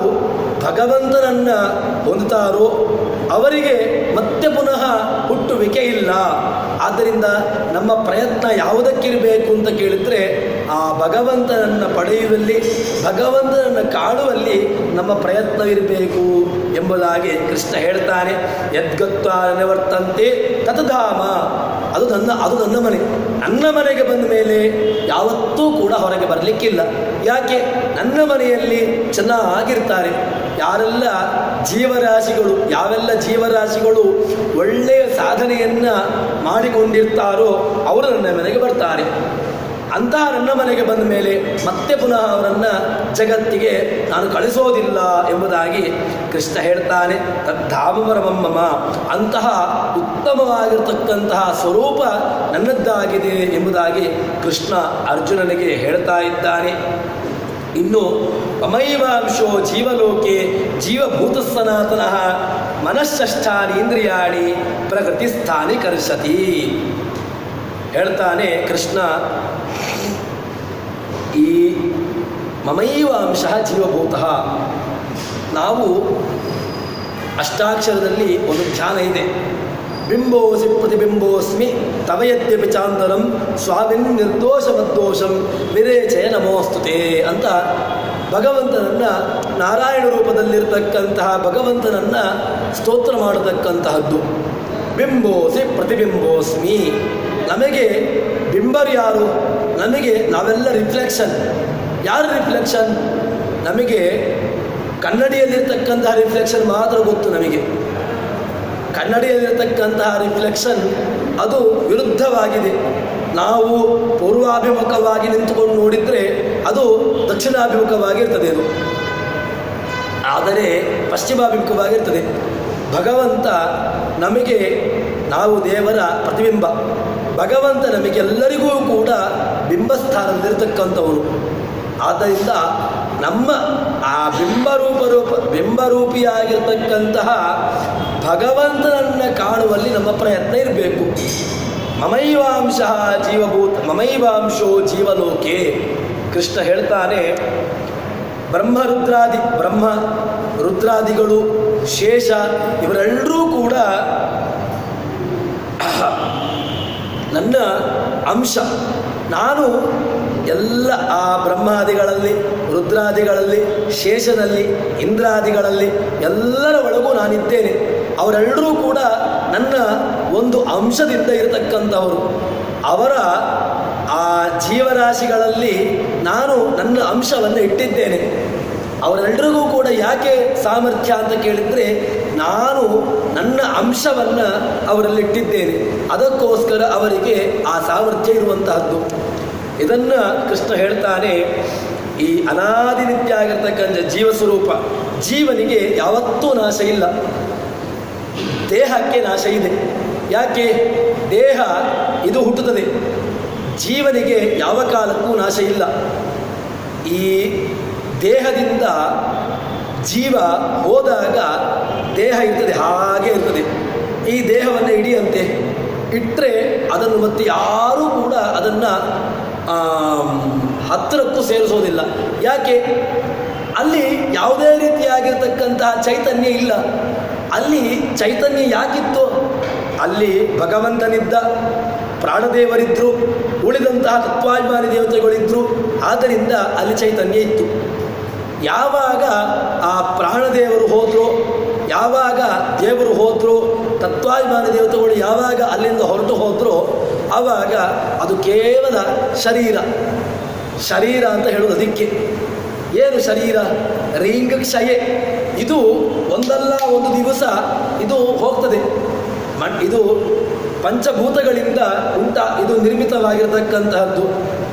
ಭಗವಂತನನ್ನು ಹೊಂದುತ್ತಾರೋ ಅವರಿಗೆ ಮತ್ತೆ ಪುನಃ ಹುಟ್ಟುವಿಕೆ ಇಲ್ಲ. ಆದ್ದರಿಂದ ನಮ್ಮ ಪ್ರಯತ್ನ ಯಾವುದಕ್ಕಿರಬೇಕು ಅಂತ ಕೇಳಿದರೆ, ಆ ಭಗವಂತನನ್ನು ಪಡೆಯುವಲ್ಲಿ, ಭಗವಂತನನ್ನು ಕಾಣುವಲ್ಲಿ ನಮ್ಮ ಪ್ರಯತ್ನವಿರಬೇಕು ಎಂಬುದಾಗಿ ಕೃಷ್ಣ ಹೇಳ್ತಾನೆ. ಯದ್ಗತ್ವಾ ನಿವರ್ತಂತೆ ತತಧಾಮ. ಅದು ನನ್ನ ಮನೆ. ನನ್ನ ಮನೆಗೆ ಬಂದ ಮೇಲೆ ಯಾವತ್ತೂ ಕೂಡ ಹೊರಗೆ ಬರಲಿಕ್ಕಿಲ್ಲ. ಯಾಕೆ? ನನ್ನ ಮನೆಯಲ್ಲಿ ಚೆನ್ನಾಗಿರ್ತಾರೆ. ಯಾವೆಲ್ಲ ಜೀವರಾಶಿಗಳು ಒಳ್ಳೆಯ ಸಾಧನೆಯನ್ನು ಮಾಡಿಕೊಂಡಿರ್ತಾರೋ ಅವರು ನನ್ನ ಮನೆಗೆ ಬರ್ತಾರೆ. ಅಂತಹ ನನ್ನ ಮನೆಗೆ ಬಂದ ಮೇಲೆ ಮತ್ತೆ ಪುನಃ ಅವರನ್ನು ಜಗತ್ತಿಗೆ ನಾನು ಕಳಿಸೋದಿಲ್ಲ ಎಂಬುದಾಗಿ ಕೃಷ್ಣ ಹೇಳ್ತಾನೆ. ತದ್ಧಾಮವರಮಮ್ಮ, ಅಂತಹ ಉತ್ತಮವಾಗಿರ್ತಕ್ಕಂತಹ ಸ್ವರೂಪ ನನ್ನದ್ದಾಗಿದೆ ಎಂಬುದಾಗಿ ಕೃಷ್ಣ ಅರ್ಜುನನಿಗೆ ಹೇಳ್ತಾ ಇದ್ದಾನೆ. ಇನ್ನು ಮಮೈವಾಂಶೋ ಜೀವಲೋಕೆ ಜೀವಭೂತ ಸನಾತನಃ ಮನಶ್ಚಷ್ಟಾನಿ ಇಂದ್ರಿಯಾಣಿ ಪ್ರಕೃತಿ ಸ್ಥಾನಿ ಕರ್ಷತಿ. ಹೇಳ್ತಾನೆ ಕೃಷ್ಣ, ಈ ಮಮೈವಾಂಶ ಜೀವಭೂತಃ. ನಾವು ಅಷ್ಟಾಕ್ಷರದಲ್ಲಿ ಒಂದು ಧ್ಯಾನ ಇದೆ. ಬಿಂಬೋಸಿ ಪ್ರತಿಬಿಂಬೋಸ್ಮಿ ತವಯದ್ಯಪಿ ಚಾಂದನಂ ಸ್ವಾಮಿನ್ ನಿರ್ದೋಷಮದ್ದೋಷಂ ವಿರೇಚಯ ನಮೋಸ್ತುತೆ ಅಂತ ಭಗವಂತನನ್ನು, ನಾರಾಯಣ ರೂಪದಲ್ಲಿರ್ತಕ್ಕಂತಹ ಭಗವಂತನನ್ನು ಸ್ತೋತ್ರ ಮಾಡತಕ್ಕಂತಹದ್ದು. ಬಿಂಬೋಸಿ ಪ್ರತಿಬಿಂಬೋಸ್ಮಿ. ನಮಗೆ ಬಿಂಬರು ಯಾರು? ನಮಗೆ ನಾವೆಲ್ಲ ರಿಫ್ಲೆಕ್ಷನ್. ಯಾರು ರಿಫ್ಲೆಕ್ಷನ್? ನಮಗೆ ಕನ್ನಡಿಯಲ್ಲಿರ್ತಕ್ಕಂತಹ ರಿಫ್ಲೆಕ್ಷನ್ ಮಾತ್ರ ಗೊತ್ತು. ನಮಗೆ ಕನ್ನಡಿಯಲ್ಲಿರ್ತಕ್ಕಂತಹ ರಿಫ್ಲೆಕ್ಷನ್ ಅದು ವಿರುದ್ಧವಾಗಿದೆ. ನಾವು ಪೂರ್ವಾಭಿಮುಖವಾಗಿ ನಿಂತುಕೊಂಡು ನೋಡಿದರೆ ಅದು ದಕ್ಷಿಣಾಭಿಮುಖವಾಗಿರ್ತದೆ. ಅದು ಆದರೆ ಪಶ್ಚಿಮಾಭಿಮುಖವಾಗಿರ್ತದೆ. ಭಗವಂತ ನಮಗೆ, ನಾವು ದೇವರ ಪ್ರತಿಬಿಂಬ. ಭಗವಂತ ನಮಗೆಲ್ಲರಿಗೂ ಕೂಡ ಬಿಂಬಸ್ಥಾನದಲ್ಲಿರ್ತಕ್ಕಂಥವನು. ಆದ್ದರಿಂದ ನಮ್ಮ ಆ ಬಿಂಬರೂಪಿಯಾಗಿರ್ತಕ್ಕಂತಹ ಭಗವಂತನನ್ನು ಕಾಣುವಲ್ಲಿ ನಮ್ಮ ಪ್ರಯತ್ನ ಇರಬೇಕು. ಮಮೈವಾಂಶೋ ಜೀವಲೋಕೆ. ಕೃಷ್ಣ ಹೇಳ್ತಾನೆ, ಬ್ರಹ್ಮ ರುದ್ರಾದಿಗಳು, ಶೇಷ ಇವರೆಲ್ಲರೂ ಕೂಡ ನನ್ನ ಅಂಶ. ನಾನು ಎಲ್ಲ ಆ ಬ್ರಹ್ಮಾದಿಗಳಲ್ಲಿ, ರುದ್ರಾದಿಗಳಲ್ಲಿ, ಶೇಷನಲ್ಲಿ, ಇಂದ್ರಾದಿಗಳಲ್ಲಿ ಎಲ್ಲರ ಒಳಗೂ ನಾನಿದ್ದೇನೆ. ಅವರೆಲ್ಲರೂ ಕೂಡ ನನ್ನ ಒಂದು ಅಂಶದಿಂದ ಇರತಕ್ಕಂಥವರು. ಅವರ ಆ ಜೀವರಾಶಿಗಳಲ್ಲಿ ನಾನು ನನ್ನ ಅಂಶವನ್ನು ಇಟ್ಟಿದ್ದೇನೆ. ಅವರೆಲ್ಲರಿಗೂ ಕೂಡ ಯಾಕೆ ಸಾಮರ್ಥ್ಯ ಅಂತ ಕೇಳಿದರೆ, ನಾನು ನನ್ನ ಅಂಶವನ್ನು ಅವರಲ್ಲಿಟ್ಟಿದ್ದೇನೆ. ಅದಕ್ಕೋಸ್ಕರ ಅವರಿಗೆ ಆ ಸಾಮರ್ಥ್ಯ ಇರುವಂತಹದ್ದು. ಇದನ್ನು ಕೃಷ್ಣ ಹೇಳ್ತಾನೆ. ಈ ಅನಾದಿ ನಿತ್ಯ ಆಗಿರ್ತಕ್ಕಂಥ ಜೀವಸ್ವರೂಪ, ಜೀವನಿಗೆ ಯಾವತ್ತೂ ನಾಶ ಇಲ್ಲ. ದೇಹಕ್ಕೆ ನಾಶ ಇದೆ. ಯಾಕೆ? ದೇಹ ಇದು ಹುಟ್ಟುತ್ತದೆ, ಜೀವನಿಗೆ ಯಾವ ಕಾಲಕ್ಕೂ ನಾಶ ಇಲ್ಲ. ಈ ದೇಹದಿಂದ ಜೀವ ಹೋದಾಗ ದೇಹ ಇರ್ತದೆ, ಹಾಗೆ ಇರ್ತದೆ. ಈ ದೇಹವನ್ನು ಹಿಡಿಯಂತೆ ಇಟ್ಟರೆ ಅದನ್ನು ಮತ್ತೆ ಯಾರೂ ಕೂಡ ಅದನ್ನು ಹತ್ತಿರಕ್ಕೂ ಸೇರಿಸೋದಿಲ್ಲ. ಯಾಕೆ? ಅಲ್ಲಿ ಯಾವುದೇ ರೀತಿಯಾಗಿರ್ತಕ್ಕಂತಹ ಚೈತನ್ಯ ಇಲ್ಲ. ಅಲ್ಲಿ ಚೈತನ್ಯ ಯಾಕಿತ್ತು? ಅಲ್ಲಿ ಭಗವಂತನಿದ್ದ, ಪ್ರಾಣದೇವರಿದ್ದರು, ಉಳಿದಂತಹ ತತ್ವಾಭಿಮಾನಿ ದೇವತೆಗಳಿದ್ದರು. ಆದ್ದರಿಂದ ಅಲ್ಲಿ ಚೈತನ್ಯ ಇತ್ತು. ಯಾವಾಗ ಆ ಪ್ರಾಣದೇವರು ಹೋದರು, ಯಾವಾಗ ದೇವರು ಹೋದರು, ತತ್ವಾಭಿಮಾನಿ ದೇವತೆಗಳು ಯಾವಾಗ ಅಲ್ಲಿಂದ ಹೊರಟು ಹೋದರೂ ಆವಾಗ ಅದು ಕೇವಲ ಶರೀರ. ಶರೀರ ಅಂತ ಹೇಳೋದು ಅದಕ್ಕೆ. ಏನು ಶರೀರ? ರಿಂಗ ಕ್ಷಯೆ. ಇದು ಒಂದಲ್ಲ ಒಂದು ದಿವಸ ಇದು ಹೋಗ್ತದೆ. ಇದು ಪಂಚಭೂತಗಳಿಂದ ಇದು ನಿರ್ಮಿತವಾಗಿರತಕ್ಕಂತಹದ್ದು.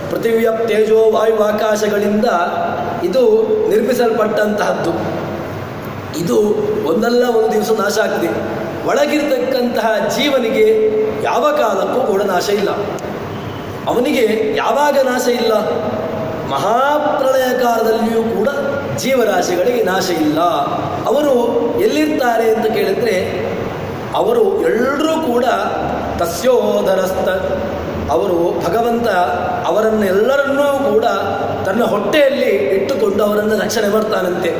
ಪೃಥಿವಿಯ ತೇಜೋ ವಾಯು ಆಕಾಶಗಳಿಂದ ಇದು ನಿರ್ಮಿಸಲ್ಪಟ್ಟಂತಹದ್ದು. ಇದು ಒಂದಲ್ಲ ಒಂದು ದಿವಸ ನಾಶ ಆಗ್ತದೆ. ಒಳಗಿರ್ತಕ್ಕಂತಹ ಜೀವನಿಗೆ ಯಾವ ಕಾಲಕ್ಕೂ ಕೂಡ ನಾಶ ಇಲ್ಲ. ಅವನಿಗೆ ಯಾವಾಗ ನಾಶ ಇಲ್ಲ? ಮಹಾಪ್ರಳಯ ಕಾಲದಲ್ಲಿಯೂ ಕೂಡ ಜೀವರಾಶಿಗಳಿಗೆ ನಾಶ ಇಲ್ಲ. ಅವರು ಎಲ್ಲಿರ್ತಾರೆ ಅಂತ ಕೇಳಿದರೆ ಅವರು ಎಲ್ಲರೂ ಕೂಡ ತಸ್ಯೋದರಸ್ಥ. ಅವರು ಭಗವಂತ ಅವರನ್ನೆಲ್ಲರನ್ನೂ ಕೂಡ ತನ್ನ ಹೊಟ್ಟೆಯಲ್ಲಿ ಇಟ್ಟುಕೊಂಡು ಅವರನ್ನು ರಕ್ಷಣೆ ಮಾಡ್ತಾನಂತೆ.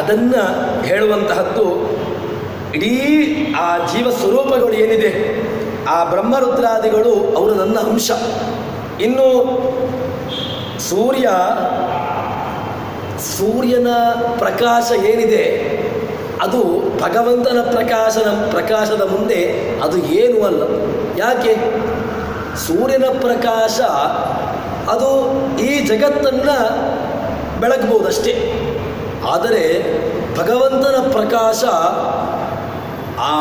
ಅದನ್ನು ಹೇಳುವಂತಹದ್ದು ಇಡೀ ಆ ಜೀವ ಸ್ವರೂಪಗಳು ಏನಿದೆ, ಆ ಬ್ರಹ್ಮರುದ್ರಾದಿಗಳು ಅವರು ನನ್ನ ಅಂಶ. ಇನ್ನು ಸೂರ್ಯನ ಪ್ರಕಾಶ ಏನಿದೆ ಅದು ಭಗವಂತನ ಪ್ರಕಾಶದ ಮುಂದೆ ಅದು ಏನೂ ಅಲ್ಲ. ಯಾಕೆ? ಸೂರ್ಯನ ಪ್ರಕಾಶ ಅದು ಈ ಜಗತ್ತನ್ನು ಬೆಳಗ್ಬೋದಷ್ಟೇ. ಆದರೆ ಭಗವಂತನ ಪ್ರಕಾಶ ಆ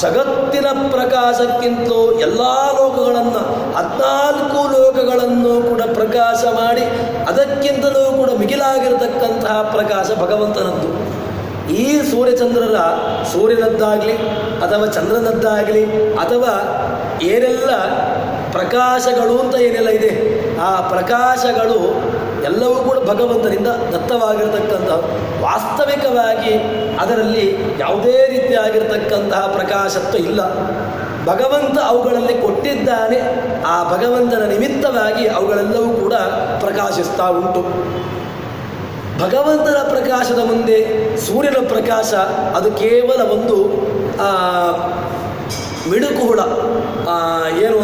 ಜಗತ್ತಿನ ಪ್ರಕಾಶಕ್ಕಿಂತಲೂ ಎಲ್ಲ ಲೋಕಗಳನ್ನು 14 ಲೋಕಗಳನ್ನು ಕೂಡ ಪ್ರಕಾಶ ಮಾಡಿ ಅದಕ್ಕಿಂತಲೂ ಕೂಡ ಮಿಗಿಲಾಗಿರತಕ್ಕಂತಹ ಪ್ರಕಾಶ ಭಗವಂತನದ್ದು. ಈ ಸೂರ್ಯನದ್ದಾಗಲಿ ಅಥವಾ ಚಂದ್ರನದ್ದಾಗಲಿ ಅಥವಾ ಏನೆಲ್ಲ ಪ್ರಕಾಶಗಳು ಅಂತ ಏನೆಲ್ಲ ಇದೆ, ಆ ಪ್ರಕಾಶಗಳು ಎಲ್ಲವೂ ಕೂಡ ಭಗವಂತನಿಂದ ದತ್ತವಾಗಿರತಕ್ಕಂತಹ. ವಾಸ್ತವಿಕವಾಗಿ ಅದರಲ್ಲಿ ಯಾವುದೇ ರೀತಿಯಾಗಿರ್ತಕ್ಕಂತಹ ಪ್ರಕಾಶತ್ವ ಇಲ್ಲ. ಭಗವಂತ ಅವುಗಳಲ್ಲಿ ಕೊಟ್ಟಿದ್ದಾನೆ. ಆ ಭಗವಂತನ ನಿಮಿತ್ತವಾಗಿ ಅವುಗಳೆಲ್ಲವೂ ಕೂಡ ಪ್ರಕಾಶಿಸ್ತಾ ಉಂಟು. ಭಗವಂತನ ಪ್ರಕಾಶದ ಮುಂದೆ ಸೂರ್ಯನ ಪ್ರಕಾಶ ಅದು ಕೇವಲ ಒಂದು ಮಿಣುಕು ಹುಳ. ಏನು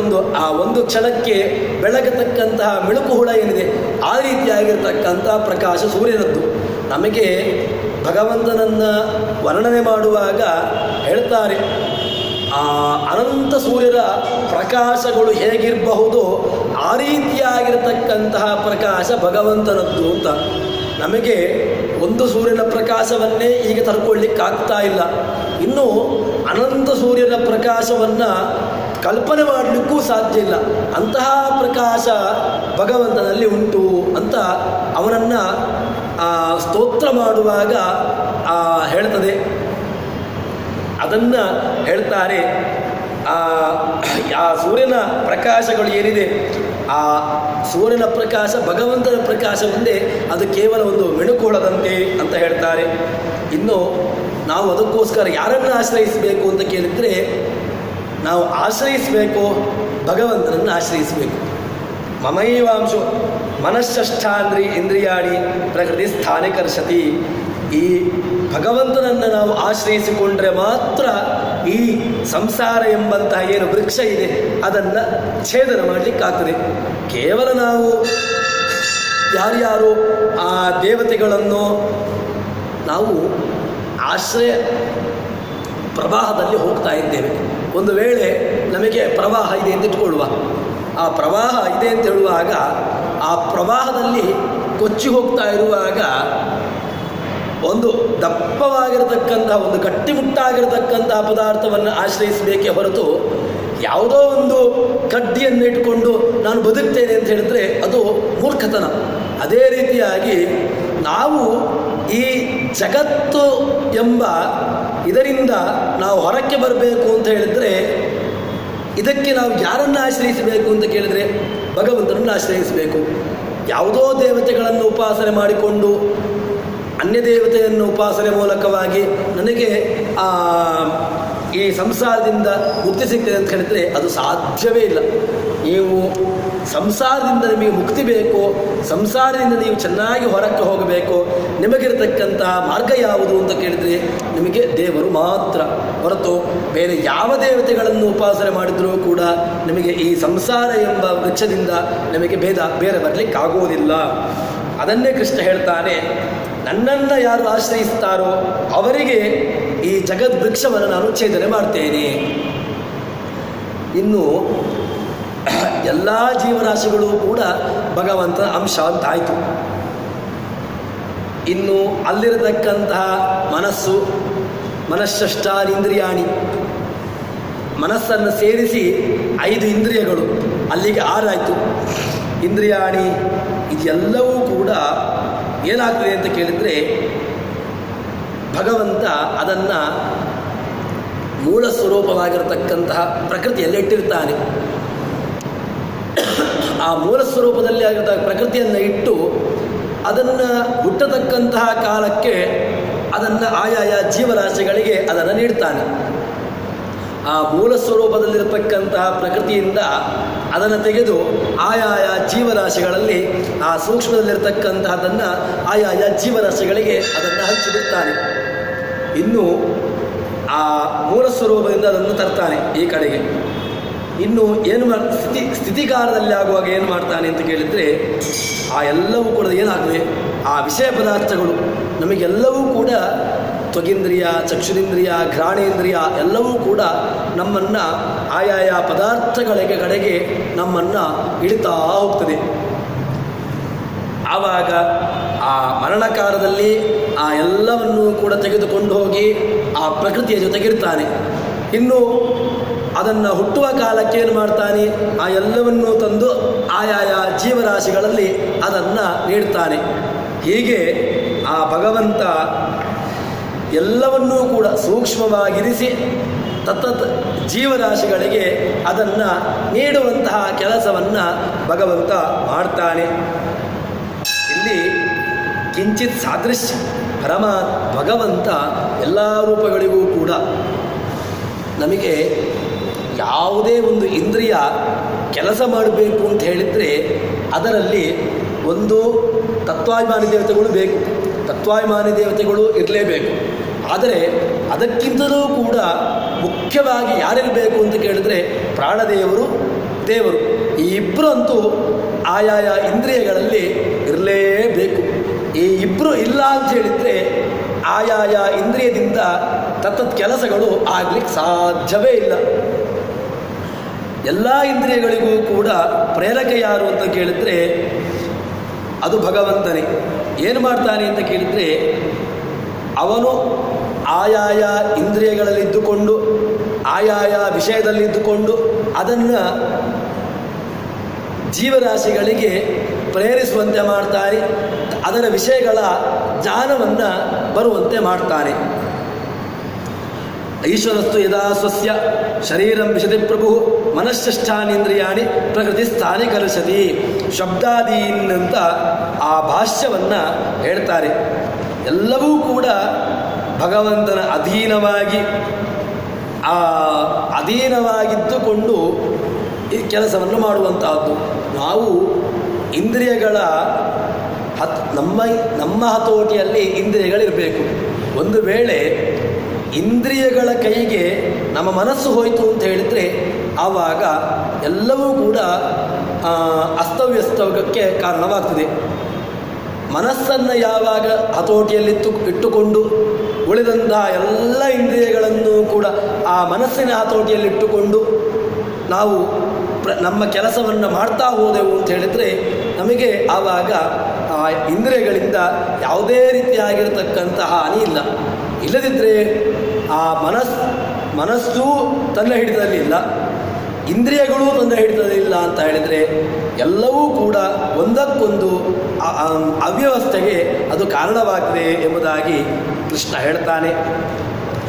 ಒಂದು ಕ್ಷಣಕ್ಕೆ ಬೆಳಗತಕ್ಕಂತಹ ಮಿಣುಕು ಹುಳ ಏನಿದೆ ಆ ರೀತಿಯಾಗಿರ್ತಕ್ಕಂತಹ ಪ್ರಕಾಶ ಸೂರ್ಯನದ್ದು. ನಮಗೆ ಭಗವಂತನನ್ನು ವರ್ಣನೆ ಮಾಡುವಾಗ ಹೇಳ್ತಾರೆ, ಅನಂತ ಸೂರ್ಯರ ಪ್ರಕಾಶಗಳು ಹೇಗಿರಬಹುದೋ ಆ ರೀತಿಯಾಗಿರತಕ್ಕಂತಹ ಪ್ರಕಾಶ ಭಗವಂತನದ್ದು ಅಂತ. ನಮಗೆ ಒಂದು ಸೂರ್ಯನ ಪ್ರಕಾಶವನ್ನೇ ಈಗ ತರ್ಕೊಳ್ಳಿಕ್ಕಾಗ್ತಾ ಇಲ್ಲ. ಇನ್ನು ಅನಂತ ಸೂರ್ಯನ ಪ್ರಕಾಶವನ್ನು ಕಲ್ಪನೆ ಮಾಡಲಿಕ್ಕೂ ಸಾಧ್ಯ ಇಲ್ಲ. ಅಂತಹ ಪ್ರಕಾಶ ಭಗವಂತನಲ್ಲಿ ಉಂಟು ಅಂತ ಅವನನ್ನು ಸ್ತೋತ್ರ ಮಾಡುವಾಗ ಹೇಳ್ತದೆ. ಅದನ್ನು ಹೇಳ್ತಾರೆ, ಆ ಸೂರ್ಯನ ಪ್ರಕಾಶಗಳು ಏನಿದೆ, ಆ ಸೂರ್ಯನ ಪ್ರಕಾಶ ಭಗವಂತನ ಪ್ರಕಾಶ ಮುಂದೆ ಅದು ಕೇವಲ ಒಂದು ಮಿಣುಕುಳದಂತೆ ಅಂತ ಹೇಳ್ತಾರೆ. ಇನ್ನು ನಾವು ಅದಕ್ಕೋಸ್ಕರ ಯಾರನ್ನು ಆಶ್ರಯಿಸಬೇಕು ಅಂತ ಕೇಳಿದರೆ ನಾವು ಆಶ್ರಯಿಸಬೇಕು ಭಗವಂತನನ್ನು ಆಶ್ರಯಿಸಬೇಕು. ಮಮೈವಾಂಶೋ ಮನಶ್ಚಷ್ಟಾಂದ್ರಿ ಇಂದ್ರಿಯಾಣಿ ಪ್ರಕೃತಿ ಸ್ಥಾನೆ ಕರ್ಷತಿ. ಈ ಭಗವಂತನನ್ನು ನಾವು ಆಶ್ರಯಿಸಿಕೊಂಡ್ರೆ ಮಾತ್ರ ಈ ಸಂಸಾರ ಎಂಬಂತಹ ಏನು ವೃಕ್ಷ ಇದೆ ಅದನ್ನು ಛೇದನ ಮಾಡಲಿಕ್ಕಾಗ್ತದೆ. ಕೇವಲ ನಾವು ಯಾರ್ಯಾರು ಆ ದೇವತೆಗಳನ್ನು ನಾವು ಆಶ್ರಯ ಪ್ರವಾಹದಲ್ಲಿ ಹೋಗ್ತಾ ಇದ್ದೇವೆ. ಒಂದು ವೇಳೆ ನಮಗೆ ಪ್ರವಾಹ ಇದೆ ಅಂತ ಇಟ್ಕೊಳ್ಳುವ, ಆ ಪ್ರವಾಹ ಇದೆ ಅಂತ ಹೇಳುವಾಗ ಆ ಪ್ರವಾಹದಲ್ಲಿ ಕೊಚ್ಚಿ ಹೋಗ್ತಾ ಇರುವಾಗ ಒಂದು ದಪ್ಪವಾಗಿರತಕ್ಕಂತಹ ಒಂದು ಗಟ್ಟಿಮುಟ್ಟಾಗಿರತಕ್ಕಂತಹ ಪದಾರ್ಥವನ್ನು ಆಶ್ರಯಿಸಬೇಕೇ ಹೊರತು ಯಾವುದೋ ಒಂದು ಕಡ್ಡಿಯನ್ನು ಇಟ್ಕೊಂಡು ನಾನು ಬದುಕ್ತೇನೆ ಅಂತ ಹೇಳಿದ್ರೆ ಅದು ಮೂರ್ಖತನ. ಅದೇ ರೀತಿಯಾಗಿ ನಾವು ಈ ಜಗತ್ತು ಎಂಬ ಇದರಿಂದ ನಾವು ಹೊರಕ್ಕೆ ಬರಬೇಕು ಅಂತ ಹೇಳಿದರೆ ಇದಕ್ಕೆ ನಾವು ಯಾರನ್ನು ಆಶ್ರಯಿಸಬೇಕು ಅಂತ ಕೇಳಿದರೆ ಭಗವಂತನನ್ನು ಆಶ್ರಯಿಸಬೇಕು. ಯಾವುದೋ ದೇವತೆಗಳನ್ನು ಉಪಾಸನೆ ಮಾಡಿಕೊಂಡು ಅನ್ಯ ದೇವತೆಯನ್ನು ಉಪಾಸನೆ ಮೂಲಕವಾಗಿ ನನಗೆ ಈ ಸಂಸಾರದಿಂದ ಮುಕ್ತಿ ಸಿಗ್ತದೆ ಅಂತ ಹೇಳಿದರೆ ಅದು ಸಾಧ್ಯವೇ ಇಲ್ಲ. ನೀವು ಸಂಸಾರದಿಂದ ನಿಮಗೆ ಮುಕ್ತಿ ಬೇಕು, ಸಂಸಾರದಿಂದ ನೀವು ಚೆನ್ನಾಗಿ ಹೊರಕ್ಕೆ ಹೋಗಬೇಕು, ನಿಮಗಿರತಕ್ಕಂತಹ ಮಾರ್ಗ ಯಾವುದು ಅಂತ ಕೇಳಿದರೆ ನಿಮಗೆ ದೇವರು ಮಾತ್ರ ಹೊರತು ಬೇರೆ ಯಾವ ದೇವತೆಗಳನ್ನು ಉಪಾಸನೆ ಮಾಡಿದರೂ ಕೂಡ ನಿಮಗೆ ಈ ಸಂಸಾರ ಎಂಬ ವೃಕ್ಷದಿಂದ ನಿಮಗೆ ಬೇರೆ ಬರಲಿಕ್ಕಾಗುವುದಿಲ್ಲ. ಅದನ್ನೇ ಕೃಷ್ಣ ಹೇಳ್ತಾನೆ, ನನ್ನನ್ನು ಯಾರು ಆಶ್ರಯಿಸ್ತಾರೋ ಅವರಿಗೆ ಈ ಜಗದ್ವೃಕ್ಷವನ್ನು ನಾನು ಛೇದನೆ ಮಾಡ್ತೇನೆ. ಇನ್ನು ಎಲ್ಲ ಜೀವರಾಶಿಗಳು ಕೂಡ ಭಗವಂತನ ಅಂಶ ಅಂತಾಯಿತು. ಇನ್ನು ಅಲ್ಲಿರತಕ್ಕಂತಹ ಮನಶ್ಚಷ್ಟಾನಿಂದ್ರಿಯಾಣಿ, ಮನಸ್ಸನ್ನು ಸೇರಿಸಿ 5 ಇಂದ್ರಿಯಗಳು, ಅಲ್ಲಿಗೆ 6 ಆಯಿತು. ಇಂದ್ರಿಯಾಣಿ ಇದೆಲ್ಲವೂ ಕೂಡ ಏನಾಗ್ತದೆ ಅಂತ ಕೇಳಿದರೆ ಭಗವಂತ ಅದನ್ನು ಮೂಲ ಸ್ವರೂಪವಾಗಿರತಕ್ಕಂತಹ ಪ್ರಕೃತಿಯಲ್ಲಿ ಇಟ್ಟಿರ್ತಾನೆ. ಆ ಮೂಲ ಸ್ವರೂಪದಲ್ಲಿ ಆಗಿರತಕ್ಕ ಪ್ರಕೃತಿಯನ್ನು ಇಟ್ಟು ಅದನ್ನು ಹುಟ್ಟತಕ್ಕಂತಹ ಕಾಲಕ್ಕೆ ಅದನ್ನು ಆಯಾಯ ಜೀವರಾಶಿಗಳಿಗೆ ಅದನ್ನು ನೀಡ್ತಾನೆ. ಆ ಮೂಲ ಸ್ವರೂಪದಲ್ಲಿರತಕ್ಕಂತಹ ಪ್ರಕೃತಿಯಿಂದ ಅದನ್ನು ತೆಗೆದು ಆಯಾಯ ಜೀವರಾಶಿಗಳಲ್ಲಿ ಆ ಸೂಕ್ಷ್ಮದಲ್ಲಿರ್ತಕ್ಕಂತಹದನ್ನು ಆಯಾಯ ಜೀವರಾಶಿಗಳಿಗೆ ಅದನ್ನು ಹಂಚಿಬಿಡ್ತಾನೆ. ಇನ್ನು ಆ ಮೂಲ ಸ್ವರೂಪದಿಂದ ಅದನ್ನು ತರ್ತಾನೆ ಈ ಕಡೆಗೆ. ಇನ್ನು ಏನು ಸ್ಥಿತಿಕಾಲದಲ್ಲಿ ಆಗುವಾಗ ಏನು ಮಾಡ್ತಾನೆ ಅಂತ ಕೇಳಿದರೆ ಆ ಎಲ್ಲವೂ ಕೂಡ ಏನಾಗ್ತದೆ, ಆ ವಿಷಯ ಪದಾರ್ಥಗಳು ನಮಗೆಲ್ಲವೂ ಕೂಡ ತ್ವಗೇಂದ್ರಿಯ, ಚಕ್ಷುರೇಂದ್ರಿಯ, ಘ್ರಾಣೇಂದ್ರಿಯ ಎಲ್ಲವೂ ಕೂಡ ನಮ್ಮನ್ನು ಆಯಾಯ ಪದಾರ್ಥಗಳಿಗೆ ಕಡೆಗೆ ನಮ್ಮನ್ನು ಇಳಿತಾ ಹೋಗ್ತದೆ. ಆವಾಗ ಆ ಮರಣಕಾಲದಲ್ಲಿ ಆ ಎಲ್ಲವನ್ನೂ ಕೂಡ ತೆಗೆದುಕೊಂಡು ಹೋಗಿ ಆ ಪ್ರಕೃತಿಯ ಜೊತೆಗಿರ್ತಾನೆ. ಇನ್ನು ಅದನ್ನು ಹುಟ್ಟುವ ಕಾಲಕ್ಕೆ ಏನು ಮಾಡ್ತಾನೆ, ಆ ಎಲ್ಲವನ್ನೂ ತಂದು ಆಯಾಯ ಜೀವರಾಶಿಗಳಲ್ಲಿ ಅದನ್ನು ನೀಡ್ತಾನೆ. ಹೀಗೆ ಆ ಭಗವಂತ ಎಲ್ಲವನ್ನೂ ಕೂಡ ಸೂಕ್ಷ್ಮವಾಗಿರಿಸಿ ತತ್ತತ್ ಜೀವರಾಶಿಗಳಿಗೆ ಅದನ್ನು ನೀಡುವಂತಹ ಕೆಲಸವನ್ನು ಭಗವಂತ ಮಾಡ್ತಾನೆ. ಇಲ್ಲಿ ಕಿಂಚಿತ್ ಸಾದೃಶ್ಯ ಭಗವಂತ ಎಲ್ಲ ರೂಪಗಳಿಗೂ ಕೂಡ ನಮಗೆ ಯಾವುದೇ ಒಂದು ಇಂದ್ರಿಯ ಕೆಲಸ ಮಾಡಬೇಕು ಅಂತ ಹೇಳಿದರೆ ಅದರಲ್ಲಿ ಒಂದು ತತ್ವಾಭಿಮಾನಿ ದೇವತೆಗಳು ಬೇಕು, ತತ್ವಾಭಿಮಾನಿ ದೇವತೆಗಳು ಇರಲೇಬೇಕು. ಆದರೆ ಅದಕ್ಕಿಂತಲೂ ಕೂಡ ಮುಖ್ಯವಾಗಿ ಯಾರಿರಬೇಕು ಅಂತ ಕೇಳಿದರೆ ಪ್ರಾಣದೇವರು, ದೇವರು, ಈ ಇಬ್ಬರು ಅಂತೂ ಆಯಾಯ ಇಂದ್ರಿಯಗಳಲ್ಲಿ ಇರಲೇಬೇಕು. ಈ ಇಬ್ಬರು ಇಲ್ಲ ಅಂತ ಹೇಳಿದರೆ ಆಯಾಯ ಇಂದ್ರಿಯದಿಂದ ತತ್ತತ್ ಕೆಲಸಗಳು ಆಗಲಿಕ್ಕೆ ಸಾಧ್ಯವೇ ಇಲ್ಲ. ಎಲ್ಲ ಇಂದ್ರಿಯಗಳಿಗೂ ಕೂಡ ಪ್ರೇರಕ ಯಾರು ಅಂತ ಕೇಳಿದರೆ ಅದು ಭಗವಂತನೇ. ಏನು ಮಾಡ್ತಾನೆ ಅಂತ ಕೇಳಿದರೆ ಅವನು ಆಯಾಯ ಇಂದ್ರಿಯಗಳಲ್ಲಿದ್ದುಕೊಂಡು ಆಯಾಯ ವಿಷಯದಲ್ಲಿದ್ದುಕೊಂಡು ಅದನ್ನು ಜೀವರಾಶಿಗಳಿಗೆ ಪ್ರೇರಿಸುವಂತೆ ಮಾಡ್ತಾನೆ, ಅದರ ವಿಷಯಗಳ ಜ್ಞಾನವನ್ನು ಬರುವಂತೆ ಮಾಡ್ತಾನೆ. ಈಶ್ವರಸ್ತು ಯದಾ ಸ್ವಸ್ಯ ಶರೀರಂ ವಿಶತಿ ಪ್ರಭು ಮನಶ್ಚಷ್ಟಾನೇಂದ್ರಿಯಾಣಿ ಪ್ರಕೃತಿ ಸ್ಥಾನಿ ಕಲುಷತಿ ಶಬ್ದಾದೀನಂತ ಆ ಭಾಷ್ಯವನ್ನು ಹೇಳ್ತಾರೆ. ಎಲ್ಲವೂ ಕೂಡ ಭಗವಂತನ ಅಧೀನವಾಗಿದ್ದುಕೊಂಡು ಈ ಕೆಲಸವನ್ನು ಮಾಡುವಂತಹದ್ದು. ನಾವು ಇಂದ್ರಿಯಗಳ ನಮ್ಮ ಹತೋಟಿಯಲ್ಲಿ ಇಂದ್ರಿಯಗಳಿರಬೇಕು. ಒಂದು ವೇಳೆ ಇಂದ್ರಿಯಗಳ ಕೈಗೆ ನಮ್ಮ ಮನಸ್ಸು ಹೋಯಿತು ಅಂತ ಹೇಳಿದರೆ ಆವಾಗ ಎಲ್ಲವೂ ಕೂಡ ಅಸ್ತವ್ಯಸ್ತಕ್ಕೆ ಕಾರಣವಾಗ್ತದೆ. ಮನಸ್ಸನ್ನು ಯಾವಾಗ ಇಟ್ಟುಕೊಂಡು ಉಳಿದಂತಹ ಎಲ್ಲ ಇಂದ್ರಿಯಗಳನ್ನು ಕೂಡ ಆ ಮನಸ್ಸಿನ ಹತೋಟಿಯಲ್ಲಿಟ್ಟುಕೊಂಡು ನಾವು ನಮ್ಮ ಕೆಲಸವನ್ನು ಮಾಡ್ತಾ ಹೋದೆವು ಅಂತ ಹೇಳಿದರೆ ನಮಗೆ ಆವಾಗ ಆ ಇಂದ್ರಿಯಗಳಿಂದ ಯಾವುದೇ ರೀತಿಯಾಗಿರತಕ್ಕಂತಹ ಹಾನಿ ಇಲ್ಲ. ಇಲ್ಲದಿದ್ದರೆ ಆ ಮನಸ್ಸು ತನ್ನ ಹಿಡಿತದಲ್ಲಿಲ್ಲ, ಇಂದ್ರಿಯಗಳು ತೊಂದರೆ ಹಿಡಿತದಿಲ್ಲ ಅಂತ ಹೇಳಿದರೆ ಎಲ್ಲವೂ ಕೂಡ ಒಂದಕ್ಕೊಂದು ಅವ್ಯವಸ್ಥೆಗೆ ಅದು ಕಾರಣವಾಗಿದೆ ಎಂಬುದಾಗಿ ಕೃಷ್ಣ ಹೇಳ್ತಾನೆ.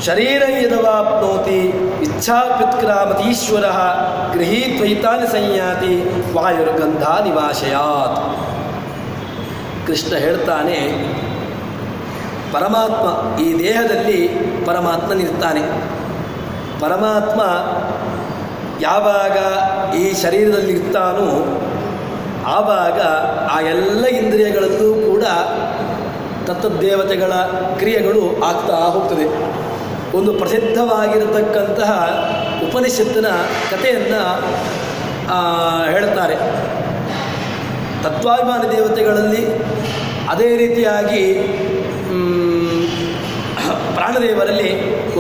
ಶರೀರ ಯದವಾಪ್ನೋತಿ ಇಚ್ಛಾಪ್ಯುತ್ಕ್ರಾಮತೀಶ್ವರ ಗೃಹೀತ್ವೈತಾನಿ ಸಂಯಾತಿ ವಾಯುರ್ಗಂಧ ನಿವಾಶಯಾತ್. ಕೃಷ್ಣ ಹೇಳ್ತಾನೆ, ಪರಮಾತ್ಮ ಈ ದೇಹದಲ್ಲಿ ಪರಮಾತ್ಮನಿರ್ತಾನೆ. ಪರಮಾತ್ಮ ಯಾವಾಗ ಈ ಶರೀರದಲ್ಲಿ ಇರ್ತಾನೋ ಆವಾಗ ಆ ಎಲ್ಲ ಇಂದ್ರಿಯಗಳಲ್ಲೂ ಕೂಡ ತತ್ತದ್ದೇವತೆಗಳ ಕ್ರಿಯೆಗಳು ಆಗ್ತಾ ಹೋಗ್ತದೆ. ಒಂದು ಪ್ರಸಿದ್ಧವಾಗಿರತಕ್ಕಂತಹ ಉಪನಿಷತ್ತಿನ ಕಥೆಯನ್ನು ಹೇಳ್ತಾರೆ. ತತ್ವಾಭಿಮಾನಿ ದೇವತೆಗಳಲ್ಲಿ ಅದೇ ರೀತಿಯಾಗಿ ಪ್ರಾಣದೇವರಲ್ಲಿ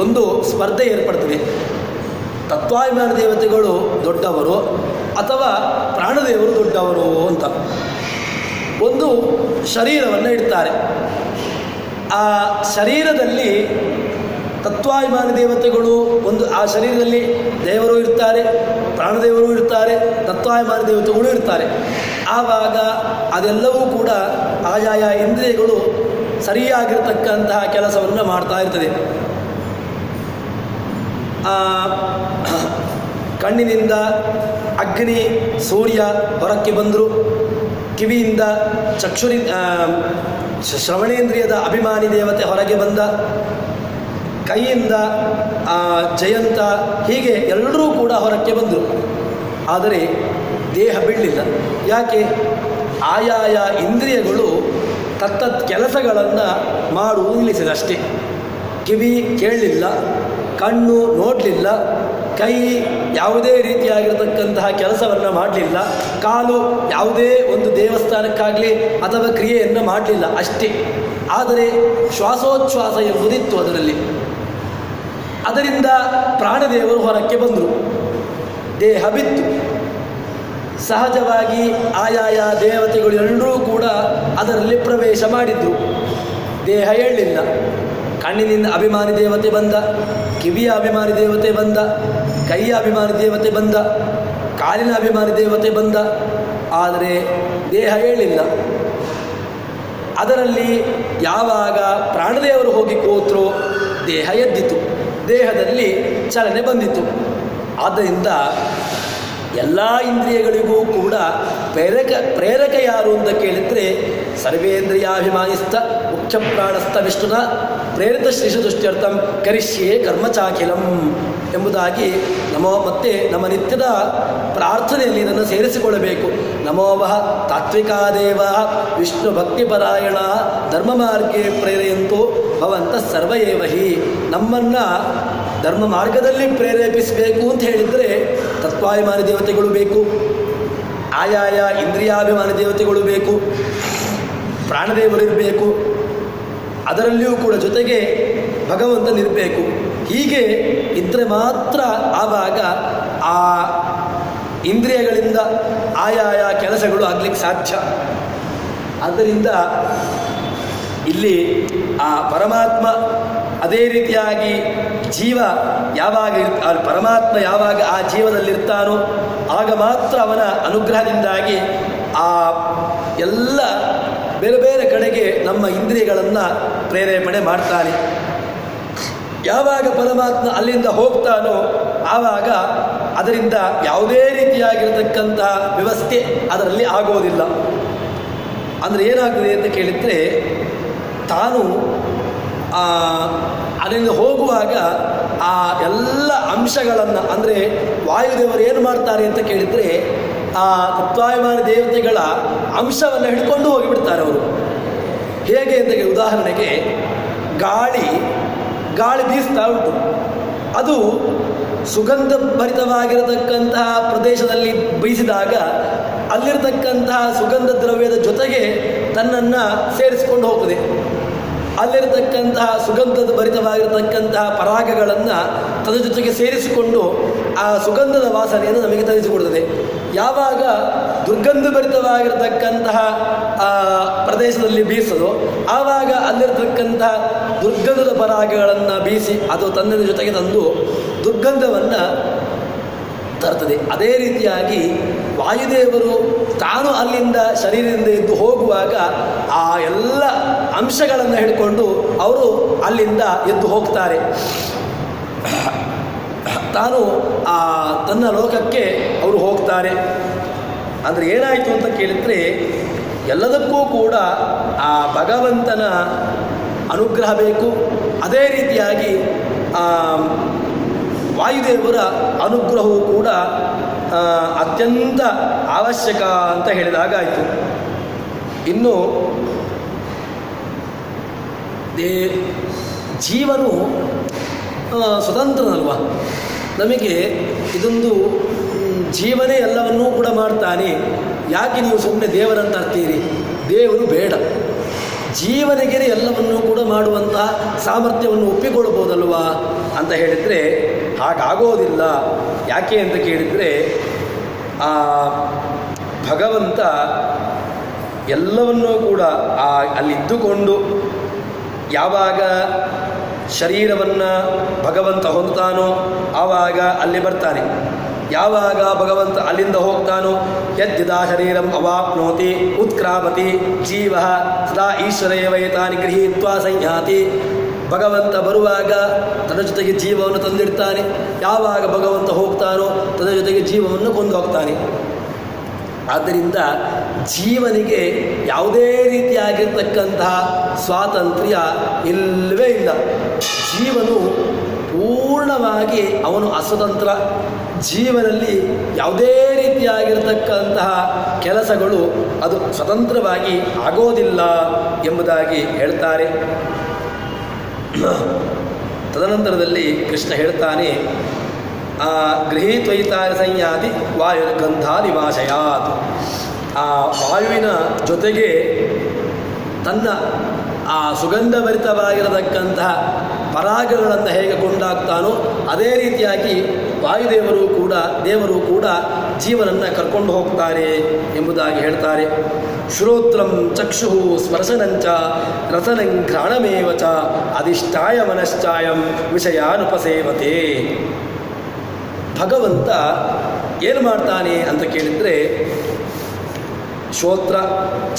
ಒಂದು ಸ್ಪರ್ಧೆ ಏರ್ಪಡ್ತದೆ. ತತ್ವಾಭಿಮಾನಿ ದೇವತೆಗಳು ದೊಡ್ಡವರು ಅಥವಾ ಪ್ರಾಣದೇವರು ದೊಡ್ಡವರು ಅಂತ ಒಂದು ಶರೀರವನ್ನು ಇಡ್ತಾರೆ. ಆ ಶರೀರದಲ್ಲಿ ತತ್ವಾಭಿಮಾನಿ ದೇವತೆಗಳು ಒಂದು ಆ ಶರೀರದಲ್ಲಿ ದೇವರು ಇರ್ತಾರೆ, ಪ್ರಾಣದೇವರು ಇರ್ತಾರೆ, ತತ್ವಾಭಿಮಾನಿ ದೇವತೆಗಳು ಇರ್ತಾರೆ. ಆವಾಗ ಅದೆಲ್ಲವೂ ಕೂಡ ಆಯಾಯ ಇಂದ್ರಿಯಗಳು ಸರಿಯಾಗಿರ್ತಕ್ಕಂತಹ ಕೆಲಸವನ್ನು ಮಾಡ್ತಾ ಇರ್ತದೆ. ಕಣ್ಣಿನಿಂದ ಅಗ್ನಿ ಸೂರ್ಯ ಹೊರಕ್ಕೆ ಬಂದರು, ಕಿವಿಯಿಂದ ಶ್ರವಣೇಂದ್ರಿಯದ ಅಭಿಮಾನಿ ದೇವತೆ ಹೊರಗೆ ಬಂದ, ಕೈಯಿಂದ ಜಯಂತ, ಹೀಗೆ ಎಲ್ಲರೂ ಕೂಡ ಹೊರಕ್ಕೆ ಬಂದರು. ಆದರೆ ದೇಹ ಬೀಳಲಿಲ್ಲ. ಯಾಕೆ? ಆಯಾಯ ಇಂದ್ರಿಯಗಳು ತತ್ತತ್ ಕೆಲಸಗಳನ್ನು ಮಾಡುವುದು ನಿಲ್ಲಿಸಿದಷ್ಟೇ. ಕಿವಿ ಕೇಳಲಿಲ್ಲ, ಕಣ್ಣು ನೋಡಲಿಲ್ಲ, ಕೈ ಯಾವುದೇ ರೀತಿಯಾಗಿರತಕ್ಕಂತಹ ಕೆಲಸವನ್ನು ಮಾಡಲಿಲ್ಲ, ಕಾಲು ಯಾವುದೇ ಒಂದು ದೇವಸ್ಥಾನಕ್ಕಾಗಲಿ ಅಥವಾ ಕ್ರಿಯೆಯನ್ನು ಮಾಡಲಿಲ್ಲ ಅಷ್ಟೇ. ಆದರೆ ಶ್ವಾಸೋಚ್ಛ್ವಾಸ ಎಂಬುದಿತ್ತು ಅದರಲ್ಲಿ. ಅದರಿಂದ ಪ್ರಾಣದೇವರು ಹೊರಕ್ಕೆ ಬಂದರು, ದೇಹ ಬಿತ್ತು. ಸಹಜವಾಗಿ ಆಯಾಯ ದೇವತೆಗಳು ಎಲ್ಲರೂ ಕೂಡ ಅದರಲ್ಲಿ ಪ್ರವೇಶ ಮಾಡಿದ್ರು. ದೇಹ ಹೇಳಲಿಲ್ಲ. ಕಣ್ಣಿನಿಂದ ಅಭಿಮಾನಿ ದೇವತೆ ಬಂದ, ಕಿವಿಯ ಅಭಿಮಾನಿ ದೇವತೆ ಬಂದ, ಕೈಯ ಅಭಿಮಾನಿ ದೇವತೆ ಬಂದ, ಕಾಲಿನ ಅಭಿಮಾನಿ ದೇವತೆ ಬಂದ, ಆದರೆ ದೇಹ ಹೇಳಲಿಲ್ಲ. ಅದರಲ್ಲಿ ಯಾವಾಗ ಪ್ರಾಣದೇವರು ಹೋಗಿ ಕೂತರೋ ದೇಹ ಎದ್ದಿತು, ದೇಹದಲ್ಲಿ ಚಲನೆ ಬಂದಿತು. ಆದ್ದರಿಂದ ಎಲ್ಲ ಇಂದ್ರಿಯಗಳಿಗೂ ಕೂಡ ಪ್ರೇರಕ ಯಾರು ಅಂತ ಕೇಳಿದರೆ ಸರ್ವೇಂದ್ರಿಯಾಭಿಮಾನಿಸ್ಥ ಮುಖ್ಯ ಪ್ರಾಣಸ್ಥ ವಿಷ್ಣುನ ಪ್ರೇರಿತ ಶ್ರೀಷದುಷ್ಟ್ಯರ್ಥಂ ಕರಿಷ್ಯೇ ಕರ್ಮಚಾಖಿಲಂ ಎಂಬುದಾಗಿ ಮತ್ತೆ ನಮ್ಮ ನಿತ್ಯದ ಪ್ರಾರ್ಥನೆಯಲ್ಲಿ ಇದನ್ನು ಸೇರಿಸಿಕೊಳ್ಳಬೇಕು. ನಮೋವಹ ತಾತ್ವಿಕಾದೇವ ವಿಷ್ಣು ಭಕ್ತಿಪರಾಯಣ ಧರ್ಮ ಮಾರ್ಗೇ ಪ್ರೇರೆಯಂತೋ ಭವಂತ ಸರ್ವಯೇವ ಹಿ. ನಮ್ಮನ್ನು ಧರ್ಮ ಮಾರ್ಗದಲ್ಲಿ ಪ್ರೇರೇಪಿಸಬೇಕು ಅಂತ ಹೇಳಿದರೆ ತತ್ವಾಭಿಮಾನಿ ದೇವತೆಗಳು ಬೇಕು, ಆಯಾಯ ಇಂದ್ರಿಯಾಭಿಮಾನಿ ದೇವತೆಗಳು ಬೇಕು, ಪ್ರಾಣದೇವರಿರಬೇಕು, ಅದರಲ್ಲಿಯೂ ಕೂಡ ಜೊತೆಗೆ ಭಗವಂತನಿರಬೇಕು. ಹೀಗೆ ಇದ್ದರೆ ಮಾತ್ರ ಆವಾಗ ಆ ಇಂದ್ರಿಯಗಳಿಂದ ಆಯಾಯ ಕೆಲಸಗಳು ಆಗಲಿಕ್ಕೆ ಸಾಧ್ಯ. ಆದ್ದರಿಂದ ಇಲ್ಲಿ ಆ ಪರಮಾತ್ಮ ಅದೇ ರೀತಿಯಾಗಿ ಜೀವ ಯಾವಾಗ ಪರಮಾತ್ಮ ಯಾವಾಗ ಆ ಜೀವದಲ್ಲಿರ್ತಾನೋ ಆಗ ಮಾತ್ರ ಅವನ ಅನುಗ್ರಹದಿಂದಾಗಿ ಆ ಎಲ್ಲ ಬೇರೆ ಬೇರೆ ಕಡೆಗೆ ನಮ್ಮ ಇಂದ್ರಿಯಗಳನ್ನು ಪ್ರೇರೇಪಣೆ ಮಾಡ್ತಾನೆ. ಯಾವಾಗ ಪರಮಾತ್ಮ ಅಲ್ಲಿಂದ ಹೋಗ್ತಾನೋ ಆವಾಗ ಅದರಿಂದ ಯಾವುದೇ ರೀತಿಯಾಗಿರತಕ್ಕಂತಹ ವ್ಯವಸ್ಥೆ ಅದರಲ್ಲಿ ಆಗೋದಿಲ್ಲ. ಅಂದರೆ ಏನಾಗ್ತದೆ ಅಂತ ಕೇಳಿದರೆ, ತಾನು ಅದರಿಂದ ಹೋಗುವಾಗ ಆ ಎಲ್ಲ ಅಂಶಗಳನ್ನು, ಅಂದರೆ ವಾಯುದೇವರು ಏನು ಮಾಡ್ತಾರೆ ಅಂತ ಕೇಳಿದರೆ ಆ ತತ್ವಾಭಿಮಾನಿ ದೇವತೆಗಳ ಅಂಶವನ್ನು ಹಿಡ್ಕೊಂಡು ಹೋಗಿಬಿಡ್ತಾರೆ ಅವರು. ಹೇಗೆ ಅಂತ ಉದಾಹರಣೆಗೆ ಗಾಳಿ ಬೀಸ್ತಾ ಉಂಟು, ಅದು ಸುಗಂಧ ಭರಿತವಾಗಿರತಕ್ಕಂತಹ ಪ್ರದೇಶದಲ್ಲಿ ಬೀಸಿದಾಗ ಅಲ್ಲಿರತಕ್ಕಂತಹ ಸುಗಂಧ ದ್ರವ್ಯದ ಜೊತೆಗೆ ತನ್ನನ್ನು ಸೇರಿಸಿಕೊಂಡು ಹೋಗ್ತದೆ. ಅಲ್ಲಿರತಕ್ಕಂತಹ ಸುಗಂಧದ ಭರಿತವಾಗಿರತಕ್ಕಂತಹ ಪರಾಗಗಳನ್ನು ತನ್ನ ಜೊತೆಗೆ ಸೇರಿಸಿಕೊಂಡು ಆ ಸುಗಂಧದ ವಾಸನೆಯನ್ನು ನಮಗೆ ತರಿಸಿಕೊಡ್ತದೆ. ಯಾವಾಗ ದುರ್ಗಂಧ ಭರಿತವಾಗಿರತಕ್ಕಂತಹ ಪ್ರದೇಶದಲ್ಲಿ ಬೀಸೋದು ಆವಾಗ ಅಲ್ಲಿರತಕ್ಕಂತಹ ದುರ್ಗಂಧದ ಪರಾಗಗಳನ್ನು ಬೀಸಿ ಅದು ತನ್ನ ಜೊತೆಗೆ ತಂದು ದುರ್ಗಂಧವನ್ನು ತರ್ತದೆ. ಅದೇ ರೀತಿಯಾಗಿ ವಾಯುದೇವರು ತಾನು ಅಲ್ಲಿಂದ ಶರೀರದಿಂದ ಎದ್ದು ಹೋಗುವಾಗ ಆ ಎಲ್ಲ ಅಂಶಗಳನ್ನು ಹಿಡ್ಕೊಂಡು ಅವರು ಅಲ್ಲಿಂದ ಎದ್ದು ಹೋಗ್ತಾರೆ. ತಾನು ತನ್ನ ಲೋಕಕ್ಕೆ ಅವರು ಹೋಗ್ತಾರೆ. ಅಂದರೆ ಏನಾಯಿತು ಅಂತ ಕೇಳಿದರೆ, ಎಲ್ಲದಕ್ಕೂ ಕೂಡ ಆ ಭಗವಂತನ ಅನುಗ್ರಹ ಬೇಕು. ಅದೇ ರೀತಿಯಾಗಿ ವಾಯುದೇವರ ಅನುಗ್ರಹವು ಕೂಡ ಅತ್ಯಂತ ಅವಶ್ಯಕ ಅಂತ ಹೇಳಿದಾಗಾಯಿತು. ಇನ್ನು ಜೀವನು ಸ್ವತಂತ್ರನಲ್ವ. ನಮಗೆ ಇದೊಂದು ಜೀವನೇ ಎಲ್ಲವನ್ನೂ ಕೂಡ ಮಾಡ್ತಾನೆ, ಯಾಕೆ ನೀವು ಸುಮ್ಮನೆ ದೇವರಂತ ಅರ್ತೀರಿ? ದೇವರು ಬೇಡ, ಜೀವನಿಗೆ ಎಲ್ಲವನ್ನೂ ಕೂಡ ಮಾಡುವಂತಹ ಸಾಮರ್ಥ್ಯವನ್ನು ಒಪ್ಪಿಕೊಳ್ಳಬಹುದಲ್ವಾ ಅಂತ ಹೇಳಿದರೆ ಹಾಗಾಗೋದಿಲ್ಲ. ಯಾಕೆ ಅಂತ ಕೇಳಿದರೆ, ಭಗವಂತ ಎಲ್ಲವನ್ನೂ ಕೂಡ ಅಲ್ಲಿದ್ದುಕೊಂಡು ಯಾವಾಗ ಶರೀರವನ್ನು ಭಗವಂತ ಹೊಂದುತ್ತಾನೋ ಆವಾಗ ಅಲ್ಲಿ ಬರ್ತಾನೆ. ಯಾವಾಗ ಭಗವಂತ ಅಲ್ಲಿಂದ ಹೋಗ್ತಾನೋ ಯದ್ಯದಾ ಶರೀರಂ ಅವಾಪ್ನೋತಿ ಉತ್ಕ್ರಾಮತಿ ಜೀವ ಸದಾ ಈಶ್ವರೇವಯತಾನಿ ಗೃಹೀತ್ವಾ ಸಂಯಾತಿ. ಭಗವಂತ ಬರುವಾಗ ತನ್ನ ಜೊತೆಗೆ ಜೀವವನ್ನು ತಂದಿಡ್ತಾನೆ. ಯಾವಾಗ ಭಗವಂತ ಹೋಗ್ತಾನೋ ತನ್ನ ಜೊತೆಗೆ ಜೀವವನ್ನು ಕೊಂದು ಹೋಗ್ತಾನೆ. ಆದ್ದರಿಂದ ಜೀವನಿಗೆ ಯಾವುದೇ ರೀತಿಯಾಗಿರ್ತಕ್ಕಂತಹ ಸ್ವಾತಂತ್ರ್ಯ ಇಲ್ಲವೇ ಇಲ್ಲ. ಜೀವನು ಪೂರ್ಣವಾಗಿ ಅವನು ಅಸ್ವತಂತ್ರ. ಜೀವನಲ್ಲಿ ಯಾವುದೇ ರೀತಿಯಾಗಿರ್ತಕ್ಕಂತಹ ಕೆಲಸಗಳು ಅದು ಸ್ವತಂತ್ರವಾಗಿ ಆಗೋದಿಲ್ಲ ಎಂಬುದಾಗಿ ಹೇಳ್ತಾರೆ. ತದನಂತರದಲ್ಲಿ ಕೃಷ್ಣ ಹೇಳ್ತಾನೆ, ಗೃಹೀತ್ವೈತಾರ ಸಂಯಾತಿ ವಾಯುರ್ಗಂಧಾದಿವಾಶಯಾತ್. ಆ ವಾಯುವಿನ ಜೊತೆಗೆ ತನ್ನ ಸುಗಂಧಭರಿತವಾಗಿರತಕ್ಕಂತಹ ಪರಾಗಗಳನ್ನು ಹೇಗೆ ಕೊಂಡಾಗ್ತಾನೋ ಅದೇ ರೀತಿಯಾಗಿ ದೇವರು ಕೂಡ ಜೀವನನ್ನು ಕರ್ಕೊಂಡು ಹೋಗ್ತಾರೆ ಎಂಬುದಾಗಿ ಹೇಳ್ತಾರೆ. ಶ್ರೋತ್ರಂ ಚಕ್ಷು ಸ್ಪರ್ಶನಂಚ ರಸನಂ ಘ್ರಾಣಮೇವ ಚ ಅಧಿಷ್ಠಾಯ ಮನಶ್ಚಾಯಂ ವಿಷಯಾನುಪಸೇವತೆ. ಭಗವಂತ ಏನು ಮಾಡ್ತಾನೆ ಅಂತ ಕೇಳಿದರೆ, ಶ್ರೋತ್ರ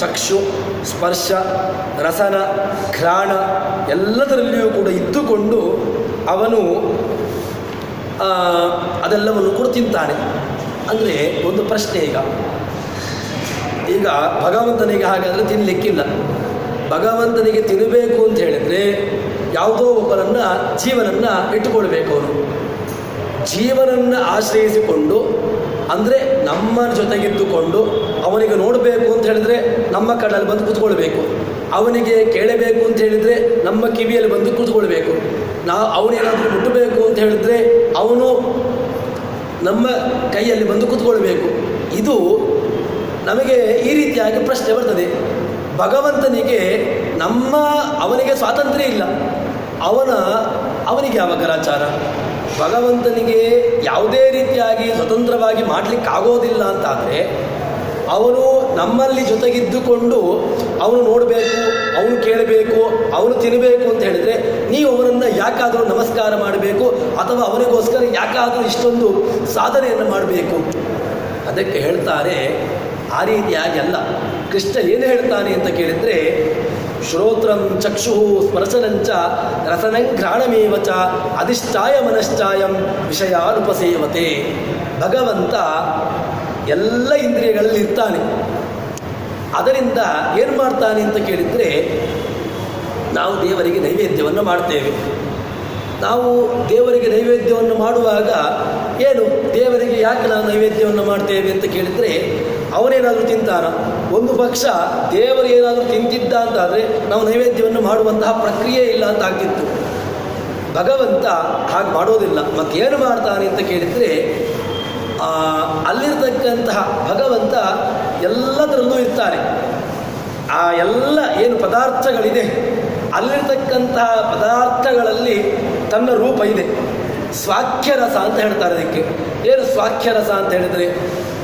ಚಕ್ಷು ಸ್ಪರ್ಶ ರಸನ ಘ್ರಾಣ ಎಲ್ಲದರಲ್ಲಿಯೂ ಕೂಡ ಇದ್ದುಕೊಂಡು ಅವನು ಅದೆಲ್ಲವನ್ನು ಕೂಡ ತಿಂತಾನೆ. ಅಂದರೆ ಒಂದು ಪ್ರಶ್ನೆ, ಈಗ ಭಗವಂತನಿಗೆ ಹಾಗಾದರೆ ತಿನ್ನಲಿಕ್ಕಿಲ್ಲ. ಭಗವಂತನಿಗೆ ತಿನ್ನಬೇಕು ಅಂತ ಹೇಳಿದರೆ ಯಾವುದೋ ಒಬ್ಬರನ್ನು ಜೀವನನ್ನು ಇಟ್ಟುಕೊಳ್ಬೇಕು. ಅವನು ಜೀವನನ್ನು ಆಶ್ರಯಿಸಿಕೊಂಡು, ಅಂದರೆ ನಮ್ಮ ಜೊತೆಗಿದ್ದುಕೊಂಡು ಅವನಿಗೆ ನೋಡಬೇಕು ಅಂತ ಹೇಳಿದರೆ ನಮ್ಮ ಕಣ್ಣಲ್ಲಿ ಬಂದು ಕೂತ್ಕೊಳ್ಬೇಕು. ಅವನಿಗೆ ಕೇಳಬೇಕು ಅಂತ ಹೇಳಿದರೆ ನಮ್ಮ ಕಿವಿಯಲ್ಲಿ ಬಂದು ಕೂತ್ಕೊಳ್ಬೇಕು. ಅವನೇನಾದರೂ ಮುಟ್ಟಬೇಕು ಅಂತ ಹೇಳಿದರೆ ಅವನು ನಮ್ಮ ಕೈಯಲ್ಲಿ ಬಂದು ಕೂತ್ಕೊಳ್ಬೇಕು. ಇದು ನಮಗೆ ಈ ರೀತಿಯಾಗಿ ಪ್ರಶ್ನೆ ಬರ್ತದೆ. ಭಗವಂತನಿಗೆ ಅವನಿಗೆ ಸ್ವಾತಂತ್ರ್ಯ ಇಲ್ಲ. ಅವನಿಗೆ ಯಾವ ಗ್ರಾಚಾರ? ಭಗವಂತನಿಗೆ ಯಾವುದೇ ರೀತಿಯಾಗಿ ಸ್ವತಂತ್ರವಾಗಿ ಮಾಡಲಿಕ್ಕಾಗೋದಿಲ್ಲ ಅಂತಾದರೆ ಅವನು ನಮ್ಮಲ್ಲಿ ಜೊತೆಗಿದ್ದುಕೊಂಡು ಅವನು ನೋಡಬೇಕು, ಅವನು ಕೇಳಬೇಕು, ಅವನು ತಿನ್ನಬೇಕು ಅಂತ ಹೇಳಿದರೆ ನೀವು ಅವನನ್ನು ಯಾಕಾದರೂ ನಮಸ್ಕಾರ ಮಾಡಬೇಕು ಅಥವಾ ಅವನಿಗೋಸ್ಕರ ಯಾಕಾದರೂ ಇಷ್ಟೊಂದು ಸಾಧನೆಯನ್ನು ಮಾಡಬೇಕು? ಅದಕ್ಕೆ ಹೇಳ್ತಾರೆ, ಆ ರೀತಿಯಾಗಿ ಅಲ್ಲ. ಕೃಷ್ಣ ಏನು ಹೇಳ್ತಾನೆ ಅಂತ ಕೇಳಿದರೆ, ಶ್ರೋತ್ರಂ ಚಕ್ಷು ಸ್ಪರ್ಶನಂಚ ರಸನಂ ಘ್ರಾಣಮೇವ ಚ ಅಧಿಷ್ಠಾಯ ಮನಶ್ಚಾಯಂ ವಿಷಯಾನುಪಸೇವತೆ. ಭಗವಂತ ಎಲ್ಲ ಇಂದ್ರಿಯಗಳಲ್ಲಿ ಇರ್ತಾನೆ. ಅದರಿಂದ ಏನು ಮಾಡ್ತಾನೆ ಅಂತ ಕೇಳಿದರೆ, ನಾವು ದೇವರಿಗೆ ನೈವೇದ್ಯವನ್ನು ಮಾಡ್ತೇವೆ. ನಾವು ದೇವರಿಗೆ ನೈವೇದ್ಯವನ್ನು ಮಾಡುವಾಗ ಏನು, ದೇವರಿಗೆ ಯಾಕೆ ನಾವು ನೈವೇದ್ಯವನ್ನು ಮಾಡ್ತೇವೆ ಅಂತ ಕೇಳಿದರೆ, ಅವನೇನಾದರೂ ತಿಂತಾನ? ಒಂದು ಪಕ್ಷ ದೇವರು ಏನಾದರೂ ತಿಂತಿದ್ದ ಅಂತಾದರೆ ನಾವು ನೈವೇದ್ಯವನ್ನು ಮಾಡುವಂತಹ ಪ್ರಕ್ರಿಯೆ ಇಲ್ಲ ಅಂತ ಆಗ್ತಿತ್ತು. ಭಗವಂತ ಹಾಗೆ ಮಾಡೋದಿಲ್ಲ. ಮತ್ತೇನು ಮಾಡ್ತಾನೆ ಅಂತ ಕೇಳಿದರೆ, ಅಲ್ಲಿರ್ತಕ್ಕಂತಹ ಭಗವಂತ ಎಲ್ಲದರಲ್ಲೂ ಇರ್ತಾನೆ. ಆ ಎಲ್ಲ ಏನು ಪದಾರ್ಥಗಳಿದೆ ಅಲ್ಲಿರ್ತಕ್ಕಂತಹ ಪದಾರ್ಥಗಳಲ್ಲಿ ತನ್ನ ರೂಪ ಇದೆ. ಸ್ವಾಖ್ಯರಸ ಅಂತ ಹೇಳ್ತಾರೆ ಅದಕ್ಕೆ. ಏನು ಸ್ವಾಖ್ಯರಸ ಅಂತ ಹೇಳಿದರೆ,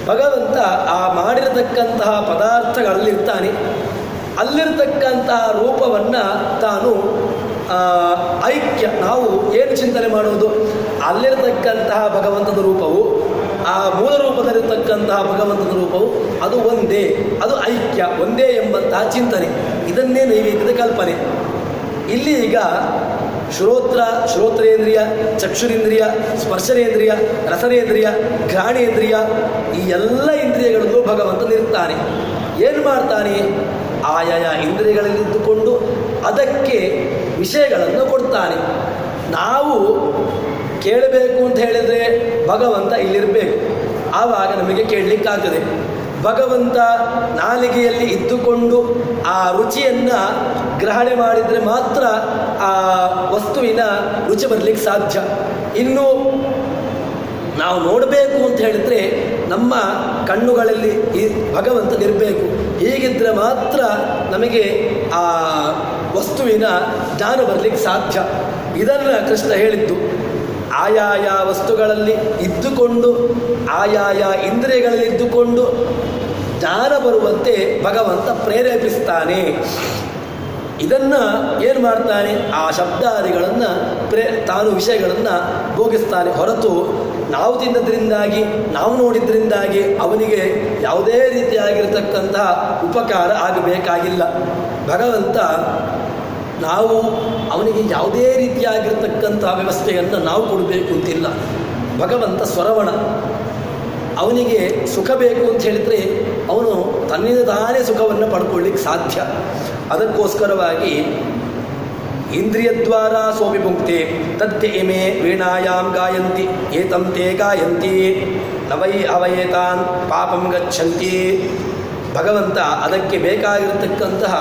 ಭಗವಂತ ಆ ಮಾಡಿರತಕ್ಕಂತಹ ಪದಾರ್ಥಗಳಲ್ಲಿರ್ತಾನೆ. ಅಲ್ಲಿರ್ತಕ್ಕಂತಹ ರೂಪವನ್ನು ತಾನು ಐಕ್ಯ, ನಾವು ಏನು ಚಿಂತನೆ ಮಾಡುವುದು, ಅಲ್ಲಿರತಕ್ಕಂತಹ ಭಗವಂತನ ರೂಪವು ಆ ಮೂಲ ರೂಪದಲ್ಲಿರ್ತಕ್ಕಂತಹ ಭಗವಂತನ ರೂಪವು ಅದು ಒಂದೇ, ಅದು ಐಕ್ಯ, ಒಂದೇ ಎಂಬಂತಹ ಚಿಂತನೆ. ಇದನ್ನೇ ನೈವೇದ್ಯದ ಕಲ್ಪನೆ. ಇಲ್ಲಿ ಈಗ ಶ್ರೋತ್ರೇಂದ್ರಿಯ, ಚಕ್ಷುರೇಂದ್ರಿಯ, ಸ್ಪರ್ಶನೇಂದ್ರಿಯ, ರಸನೇಂದ್ರಿಯ, ಘ್ರಾಣೇಂದ್ರಿಯ, ಈ ಎಲ್ಲ ಇಂದ್ರಿಯಗಳಲ್ಲೂ ಭಗವಂತನಿರ್ತಾನೆ. ಏನು ಮಾಡ್ತಾನೆ? ಆಯಾಯ ಇಂದ್ರಿಯಗಳಲ್ಲಿದ್ದುಕೊಂಡು ಅದಕ್ಕೆ ವಿಷಯಗಳನ್ನು ಕೊಡ್ತಾನೆ. ನಾವು ಕೇಳಬೇಕು ಅಂತ ಹೇಳಿದರೆ ಭಗವಂತ ಇಲ್ಲಿರಬೇಕು, ಆವಾಗ ನಮಗೆ ಕೇಳಲಿಕ್ಕಾಗ್ತದೆ. ಭಗವಂತ ನಾಲಿಗೆಯಲ್ಲಿ ಇದ್ದುಕೊಂಡು ಆ ರುಚಿಯನ್ನು ಗ್ರಹಣೆ ಮಾಡಿದರೆ ಮಾತ್ರ ಆ ವಸ್ತುವಿನ ರುಚಿ ಬರಲಿಕ್ಕೆ ಸಾಧ್ಯ. ಇನ್ನು ನಾವು ನೋಡಬೇಕು ಅಂತ ಹೇಳಿದರೆ ನಮ್ಮ ಕಣ್ಣುಗಳಲ್ಲಿ ಈ ಭಗವಂತನಿರಬೇಕು. ಹೀಗಿದ್ದರೆ ಮಾತ್ರ ನಮಗೆ ಆ ವಸ್ತುವಿನ ಜ್ಞಾನ ಬರಲಿಕ್ಕೆ ಸಾಧ್ಯ. ಇದನ್ನು ಕೃಷ್ಣ ಹೇಳಿದ್ದು. ಆಯಾಯ ವಸ್ತುಗಳಲ್ಲಿ ಇದ್ದುಕೊಂಡು, ಆಯಾಯ ಇಂದ್ರಿಯಗಳಲ್ಲಿ ಇದ್ದುಕೊಂಡು ಜ್ಞಾನ ಬರುವಂತೆ ಭಗವಂತ ಪ್ರೇರೇಪಿಸ್ತಾನೆ. ಇದನ್ನು ಏನು ಮಾಡ್ತಾನೆ? ಆ ಶಬ್ದಾದಿಗಳನ್ನು ತಾನು ವಿಷಯಗಳನ್ನು ಭೋಗಿಸ್ತಾನೆ. ಹೊರತು ನಾವು ತಿನ್ನದ್ರಿಂದಾಗಿ, ನಾವು ನೋಡಿದ್ರಿಂದಾಗಿ ಅವನಿಗೆ ಯಾವುದೇ ರೀತಿಯಾಗಿರ್ತಕ್ಕಂತಹ ಉಪಕಾರ ಆಗಬೇಕಾಗಿಲ್ಲ. ಭಗವಂತ ನಾವು ಅವನಿಗೆ ಯಾವುದೇ ರೀತಿಯಾಗಿರ್ತಕ್ಕಂಥ ವ್ಯವಸ್ಥೆಯನ್ನು ನಾವು ಕೊಡಬೇಕು ಅಂತಿಲ್ಲ. ಭಗವಂತ ಸ್ವರವಣ. ಅವನಿಗೆ ಸುಖ ಬೇಕು ಅಂತ ಹೇಳಿದರೆ ಅವನು ತನ್ನಿಂದ ತಾನೇ ಸುಖವನ್ನು ಪಡ್ಕೊಳ್ಳಿಕ್ಕೆ ಸಾಧ್ಯ. ಅದಕ್ಕೋಸ್ಕರವಾಗಿ ಇಂದ್ರಿಯದ್ವಾರ ಸೋಪಿ ಭುಂಕ್ತೆ ತದ್ಯ ಇಮೆ ವೀಣಾಯಾಂ ಗಾಯಂತಿ ಏತಂ ತೇ ಗಾಯಂತಿ ನವೈ ಅವಯೇತಾನ್ ಪಾಪಂ ಗಚ್ಚಂತಿ. ಭಗವಂತ ಅದಕ್ಕೆ ಬೇಕಾಗಿರತಕ್ಕಂತಹ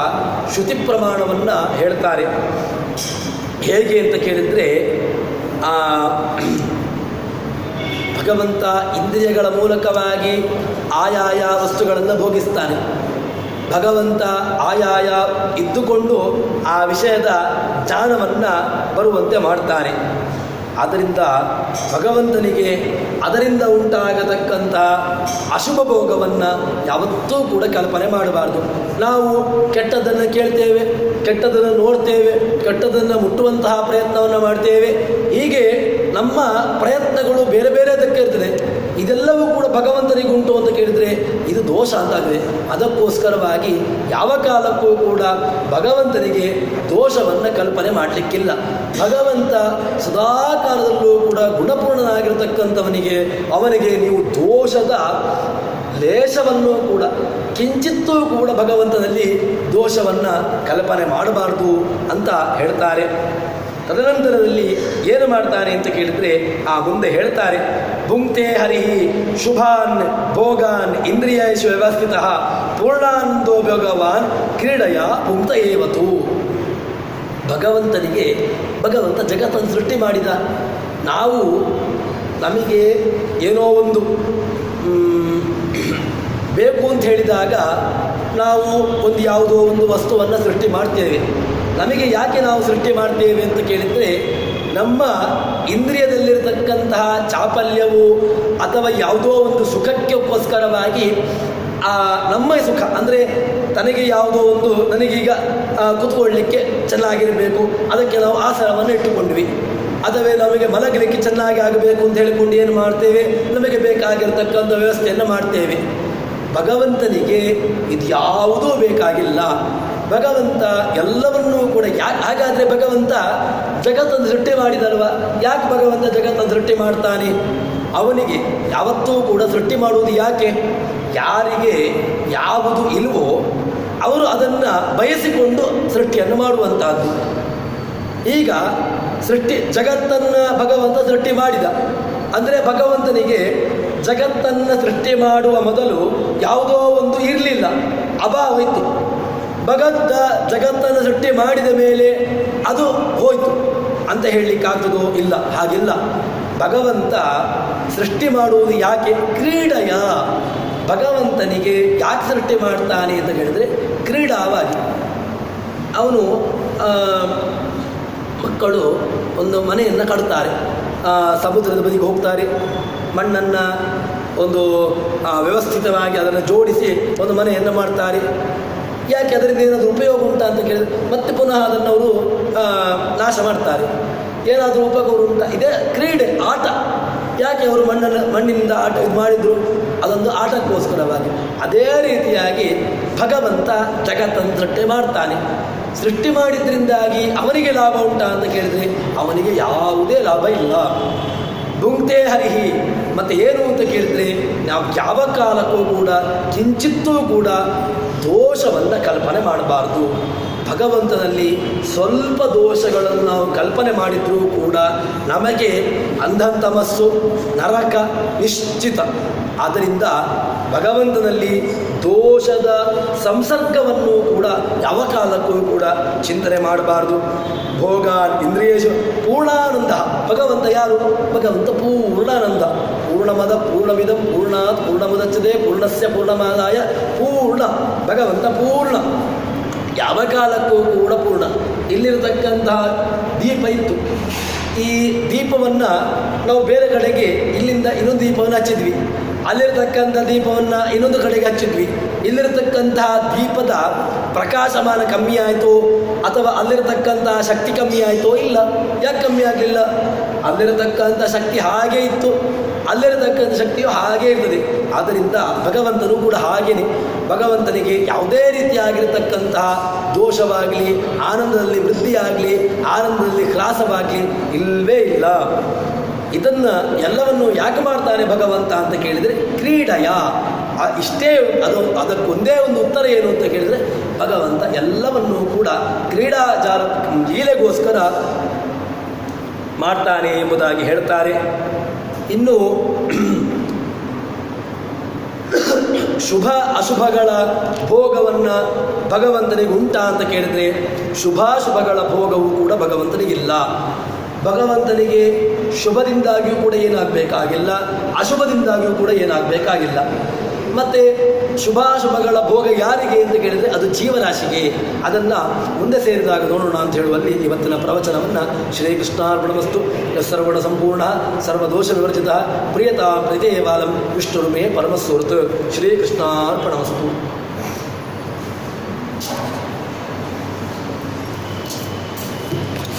ಶ್ರುತಿ ಪ್ರಮಾಣವನ್ನು ಹೇಳ್ತಾರೆ. ಹೇಗೆ ಅಂತ ಕೇಳಿದರೆ, ಭಗವಂತ ಇಂದ್ರಿಯಗಳ ಮೂಲಕವಾಗಿ ಆಯಾಯ ವಸ್ತುಗಳನ್ನು ಭೋಗಿಸ್ತಾನೆ. ಭಗವಂತ ಆಯಾಯ ಇದ್ದುಕೊಂಡು ಆ ವಿಷಯದ ಜ್ಞಾನವನ್ನು ಬರುವಂತೆ ಮಾಡ್ತಾನೆ. ಆದ್ದರಿಂದ ಭಗವಂತನಿಗೆ ಅದರಿಂದ ಉಂಟಾಗತಕ್ಕಂಥ ಅಶುಭ ಭೋಗವನ್ನು ಯಾವತ್ತೂ ಕೂಡ ಕಲ್ಪನೆ ಮಾಡಬಾರ್ದು. ನಾವು ಕೆಟ್ಟದ್ದನ್ನು ಕೇಳ್ತೇವೆ, ಕೆಟ್ಟದ್ದನ್ನು ನೋಡ್ತೇವೆ, ಕೆಟ್ಟದ್ದನ್ನು ಮುಟ್ಟುವಂತಹ ಪ್ರಯತ್ನವನ್ನು ಮಾಡ್ತೇವೆ. ಹೀಗೆ ನಮ್ಮ ಪ್ರಯತ್ನಗಳು ಬೇರೆ ಬೇರೆದಕ್ಕೆ ಇರ್ತದೆ. ಇದೆಲ್ಲವೂ ಕೂಡ ಭಗವಂತನಿಗುಂಟು ಅಂತ ಕೇಳಿದರೆ ಇದು ದೋಷ ಅಂತಾಗಿದೆ. ಅದಕ್ಕೋಸ್ಕರವಾಗಿ ಯಾವ ಕಾಲಕ್ಕೂ ಕೂಡ ಭಗವಂತನಿಗೆ ದೋಷವನ್ನು ಕಲ್ಪನೆ ಮಾಡಲಿಕ್ಕಿಲ್ಲ. ಭಗವಂತ ಸದಾ ಕಾಲದಲ್ಲೂ ಕೂಡ ಗುಣಪೂರ್ಣನಾಗಿರ್ತಕ್ಕಂಥವನಿಗೆ ಅವನಿಗೆ ನೀವು ದೋಷದ ಲೇಷವನ್ನು ಕೂಡ, ಕಿಂಚಿತ್ತೂ ಕೂಡ ಭಗವಂತನಲ್ಲಿ ದೋಷವನ್ನು ಕಲ್ಪನೆ ಮಾಡಬಾರ್ದು ಅಂತ ಹೇಳ್ತಾರೆ. ತದನಂತರದಲ್ಲಿ ಏನು ಮಾಡ್ತಾನೆ ಅಂತ ಕೇಳಿದರೆ ಮುಂದೆ ಹೇಳ್ತಾರೆ, ಭುಂಕ್ತೆ ಹರಿಹಿ ಶುಭಾನ್ ಭೋಗಾನ್ ಇಂದ್ರಿಯೇಷು ವ್ಯವಸ್ಥಿತ ಪೂರ್ಣಾನಂದೋ ಭಗವಾನ್ ಕ್ರೀಡೆಯ ಭುಂಕ್ತ ಏವತು. ಭಗವಂತ ಜಗತ್ತನ್ನು ಸೃಷ್ಟಿ ಮಾಡಿದ. ನಾವು ನಮಗೆ ಏನೋ ಒಂದು ಬೇಕು ಅಂತ ಹೇಳಿದಾಗ ನಾವು ಯಾವುದೋ ಒಂದು ವಸ್ತುವನ್ನು ಸೃಷ್ಟಿ ಮಾಡ್ತೇವೆ. ನಮಗೆ ಯಾಕೆ ನಾವು ಸೃಷ್ಟಿ ಮಾಡ್ತೇವೆ ಅಂತ ಕೇಳಿದರೆ, ನಮ್ಮ ಇಂದ್ರಿಯದಲ್ಲಿರತಕ್ಕಂತಹ ಚಾಪಲ್ಯವು ಅಥವಾ ಯಾವುದೋ ಒಂದು ಸುಖಕ್ಕೋಸ್ಕರವಾಗಿ ನಮ್ಮ ಸುಖ ಅಂದರೆ ತನಗೆ ಯಾವುದೋ ಒಂದು, ನನಗೀಗ ಕೂತ್ಕೊಳ್ಳಲಿಕ್ಕೆ ಚೆನ್ನಾಗಿರಬೇಕು, ಅದಕ್ಕೆ ನಾವು ಆಸನವನ್ನು ಇಟ್ಟುಕೊಂಡ್ವಿ. ಅಥವಾ ನಮಗೆ ಮಲಗಲಿಕ್ಕೆ ಚೆನ್ನಾಗಿ ಆಗಬೇಕು ಅಂತ ಹೇಳಿಕೊಂಡು ಏನು ಮಾಡ್ತೇವೆ? ನಮಗೆ ಬೇಕಾಗಿರ್ತಕ್ಕಂಥ ವ್ಯವಸ್ಥೆಯನ್ನು ಮಾಡ್ತೇವೆ. ಭಗವಂತನಿಗೆ ಇದು ಯಾವುದೂ ಬೇಕಾಗಿಲ್ಲ. ಭಗವಂತ ಎಲ್ಲವನ್ನೂ ಕೂಡ ಹಾಗಾದರೆ ಭಗವಂತ ಜಗತ್ತನ್ನು ಸೃಷ್ಟಿ ಮಾಡಿದಲ್ವ, ಯಾಕೆ ಭಗವಂತ ಜಗತ್ತನ್ನು ಸೃಷ್ಟಿ ಮಾಡ್ತಾನೆ? ಅವನಿಗೆ ಯಾವತ್ತೂ ಕೂಡ ಸೃಷ್ಟಿ ಮಾಡುವುದು ಯಾಕೆ? ಯಾರಿಗೆ ಯಾವುದು ಇಲ್ವೋ ಅವರು ಅದನ್ನು ಬಯಸಿಕೊಂಡು ಸೃಷ್ಟಿಯನ್ನು ಮಾಡುವಂತಹದ್ದು. ಈಗ ಜಗತ್ತನ್ನು ಭಗವಂತ ಸೃಷ್ಟಿ ಮಾಡಿದ ಅಂದರೆ ಭಗವಂತನಿಗೆ ಜಗತ್ತನ್ನು ಸೃಷ್ಟಿ ಮಾಡುವ ಮೊದಲು ಯಾವುದೋ ಒಂದು ಇರಲಿಲ್ಲ, ಅಭಾವ ಇತ್ತು. ಜಗತ್ತನ್ನು ಸೃಷ್ಟಿ ಮಾಡಿದ ಮೇಲೆ ಅದು ಹೋಯಿತು ಅಂತ ಹೇಳಲಿಕ್ಕಾಗ್ತದೋ? ಇಲ್ಲ, ಹಾಗಿಲ್ಲ. ಭಗವಂತ ಸೃಷ್ಟಿ ಮಾಡುವುದು ಯಾಕೆ? ಕ್ರೀಡೆಯ. ಭಗವಂತನಿಗೆ ಯಾಕೆ ಸೃಷ್ಟಿ ಮಾಡ್ತಾನೆ ಅಂತ ಹೇಳಿದರೆ ಕ್ರೀಡಾವಾಗಿ. ಅವನು ಮಕ್ಕಳು ಒಂದು ಮನೆಯನ್ನು ಕಟ್ತಾರೆ, ಸಮುದ್ರದ ಬದಿಗೆ ಹೋಗ್ತಾರೆ, ಮಣ್ಣನ್ನು ಒಂದು ವ್ಯವಸ್ಥಿತವಾಗಿ ಅದನ್ನು ಜೋಡಿಸಿ ಒಂದು ಮನೆಯನ್ನು ಮಾಡ್ತಾರೆ. ಯಾಕೆ? ಅದರಿಂದ ಏನಾದರೂ ಉಪಯೋಗ ಉಂಟಾ ಅಂತ ಕೇಳಿದ್ರೆ ಮತ್ತೆ ಪುನಃ ಅದನ್ನು ಅವರು ನಾಶ ಮಾಡ್ತಾರೆ. ಏನಾದರೂ ಉಪಯೋಗ ಉಂಟಾ? ಇದೇ ಕ್ರೀಡೆ, ಆಟ. ಯಾಕೆ ಅವರು ಮಣ್ಣಿನಿಂದ ಆಟ ಇದು ಮಾಡಿದ್ರು? ಅದೊಂದು ಆಟಕ್ಕೋಸ್ಕರವಾಗಿ. ಅದೇ ರೀತಿಯಾಗಿ ಭಗವಂತ ಜಗತ್ತನ್ನು ಸೃಷ್ಟಿ ಮಾಡ್ತಾನೆ. ಸೃಷ್ಟಿ ಮಾಡಿದ್ರಿಂದಾಗಿ ಅವನಿಗೆ ಲಾಭ ಉಂಟಾ ಅಂತ ಕೇಳಿದರೆ ಅವನಿಗೆ ಯಾವುದೇ ಲಾಭ ಇಲ್ಲ. ಭುಂಕ್ತೆ ಹರಿಹಿ. ಮತ್ತು ಏನು ಅಂತ ಕೇಳಿದರೆ ನಾವು ಯಾವ ಕಾಲಕ್ಕೂ ಕೂಡ ಕಿಂಚಿತ್ತೂ ಕೂಡ ದೋಷವನ್ನು ಕಲ್ಪನೆ ಮಾಡಬಾರ್ದು. ಭಗವಂತನಲ್ಲಿ ಸ್ವಲ್ಪ ದೋಷಗಳನ್ನು ನಾವು ಕಲ್ಪನೆ ಮಾಡಿದರೂ ಕೂಡ ನಮಗೆ ಅಂಧಂತಮಸ್ಸು ನರಕ ನಿಶ್ಚಿತ. ಆದ್ದರಿಂದ ಭಗವಂತನಲ್ಲಿ ದೋಷದ ಸಂಸರ್ಗವನ್ನು ಕೂಡ ಯಾವ ಕಾಲಕ್ಕೂ ಕೂಡ ಚಿಂತನೆ ಮಾಡಬಾರ್ದು. ಭೋಗ ಇಂದ್ರಿಯೇಶು ಪೂರ್ಣಾನಂದ. ಭಗವಂತ ಯಾರು? ಭಗವಂತ ಪೂರ್ಣಾನಂದ. ಪೂರ್ಣಮದ ಪೂರ್ಣಮಿದಂ ಪೂರ್ಣಾತ್ ಪೂರ್ಣಮುದಚ್ಯತೆ ಪೂರ್ಣಸ್ಯ ಪೂರ್ಣಮಾದಾಯ ಪೂರ್ಣ. ಭಗವಂತ ಪೂರ್ಣ, ಯಾವ ಕಾಲಕ್ಕೂ ಕೂಡ ಪೂರ್ಣ. ಇಲ್ಲಿರತಕ್ಕಂತಹ ದೀಪ ಇತ್ತು. ಈ ದೀಪವನ್ನು ನಾವು ಬೇರೆ ಕಡೆಗೆ ಇಲ್ಲಿಂದ ಇನ್ನೊಂದು ದೀಪವನ್ನು ಹಚ್ಚಿದ್ವಿ, ಅಲ್ಲಿರತಕ್ಕಂಥ ದೀಪವನ್ನು ಇನ್ನೊಂದು ಕಡೆಗೆ ಹಚ್ಚಿದ್ವಿ. ಇಲ್ಲಿರತಕ್ಕಂತಹ ದೀಪದ ಪ್ರಕಾಶಮಾನ ಕಮ್ಮಿ ಆಯಿತು ಅಥವಾ ಅಲ್ಲಿರತಕ್ಕಂತಹ ಶಕ್ತಿ ಕಮ್ಮಿ ಆಯಿತೋ? ಇಲ್ಲ. ಯಾಕೆ ಕಮ್ಮಿ ಆಗಲಿಲ್ಲ? ಅಲ್ಲಿರತಕ್ಕಂಥ ಶಕ್ತಿ ಹಾಗೇ ಇತ್ತು, ಅಲ್ಲಿರತಕ್ಕಂಥ ಶಕ್ತಿಯು ಹಾಗೇ ಇರ್ತದೆ. ಆದ್ದರಿಂದ ಭಗವಂತನು ಕೂಡ ಹಾಗೇನೆ. ಭಗವಂತನಿಗೆ ಯಾವುದೇ ರೀತಿಯಾಗಿರತಕ್ಕಂತಹ ದೋಷವಾಗಲಿ, ಆನಂದದಲ್ಲಿ ವೃದ್ಧಿಯಾಗಲಿ, ಆನಂದದಲ್ಲಿ ಹ್ರಾಸವಾಗಲಿ ಇಲ್ಲವೇ ಇಲ್ಲ. ಇದನ್ನು ಎಲ್ಲವನ್ನು ಯಾಕೆ ಮಾಡ್ತಾನೆ ಭಗವಂತ ಅಂತ ಕೇಳಿದರೆ ಕ್ರೀಡೆಯ. ಇಷ್ಟೇ ಅದಕ್ಕೊಂದೇ ಒಂದು ಉತ್ತರ ಏನು ಅಂತ ಕೇಳಿದರೆ ಭಗವಂತ ಎಲ್ಲವನ್ನೂ ಕೂಡ ಕ್ರೀಡಾಜಾಲ ಲೀಲೆಗೋಸ್ಕರ ಮಾಡ್ತಾನೆ ಎಂಬುದಾಗಿ ಹೇಳ್ತಾರೆ. ಇನ್ನು ಶುಭ ಅಶುಭಗಳ ಭೋಗವನ್ನು ಭಗವಂತನಿಗೆ ಉಂಟಾ ಅಂತ ಕೇಳಿದರೆ ಶುಭಾಶುಭಗಳ ಭೋಗವೂ ಕೂಡ ಭಗವಂತನಿಗಿಲ್ಲ. ಭಗವಂತನಿಗೆ ಶುಭದಿಂದಾಗಿಯೂ ಕೂಡ ಏನಾಗಬೇಕಾಗಿಲ್ಲ, ಅಶುಭದಿಂದಾಗಿಯೂ ಕೂಡ ಏನಾಗಬೇಕಾಗಿಲ್ಲ. ಮತ್ತು ಶುಭಾಶುಭಗಳ ಭೋಗ ಯಾರಿಗೆ ಅಂತ ಕೇಳಿದರೆ ಅದು ಜೀವರಾಶಿಗೆ. ಅದನ್ನು ಮುಂದೆ ಸೇರಿದಾಗ ನೋಡೋಣ ಅಂತ ಹೇಳುವಲ್ಲಿ ಇವತ್ತಿನ ಪ್ರವಚನವನ್ನು ಶ್ರೀಕೃಷ್ಣಾರ್ಪಣಮಸ್ತು. ಸರ್ವಗುಣ ಸಂಪೂರ್ಣ ಸರ್ವದೋಷ ವಿವರ್ಜಿತ ಪ್ರಿಯತಾ ಪ್ರಿಯೇವಾಲಂ ವಿಷ್ಣುರ್ಮೇ ಪರಮಸ್ವೃತ್. ಶ್ರೀಕೃಷ್ಣಾರ್ಪಣಮಸ್ತು.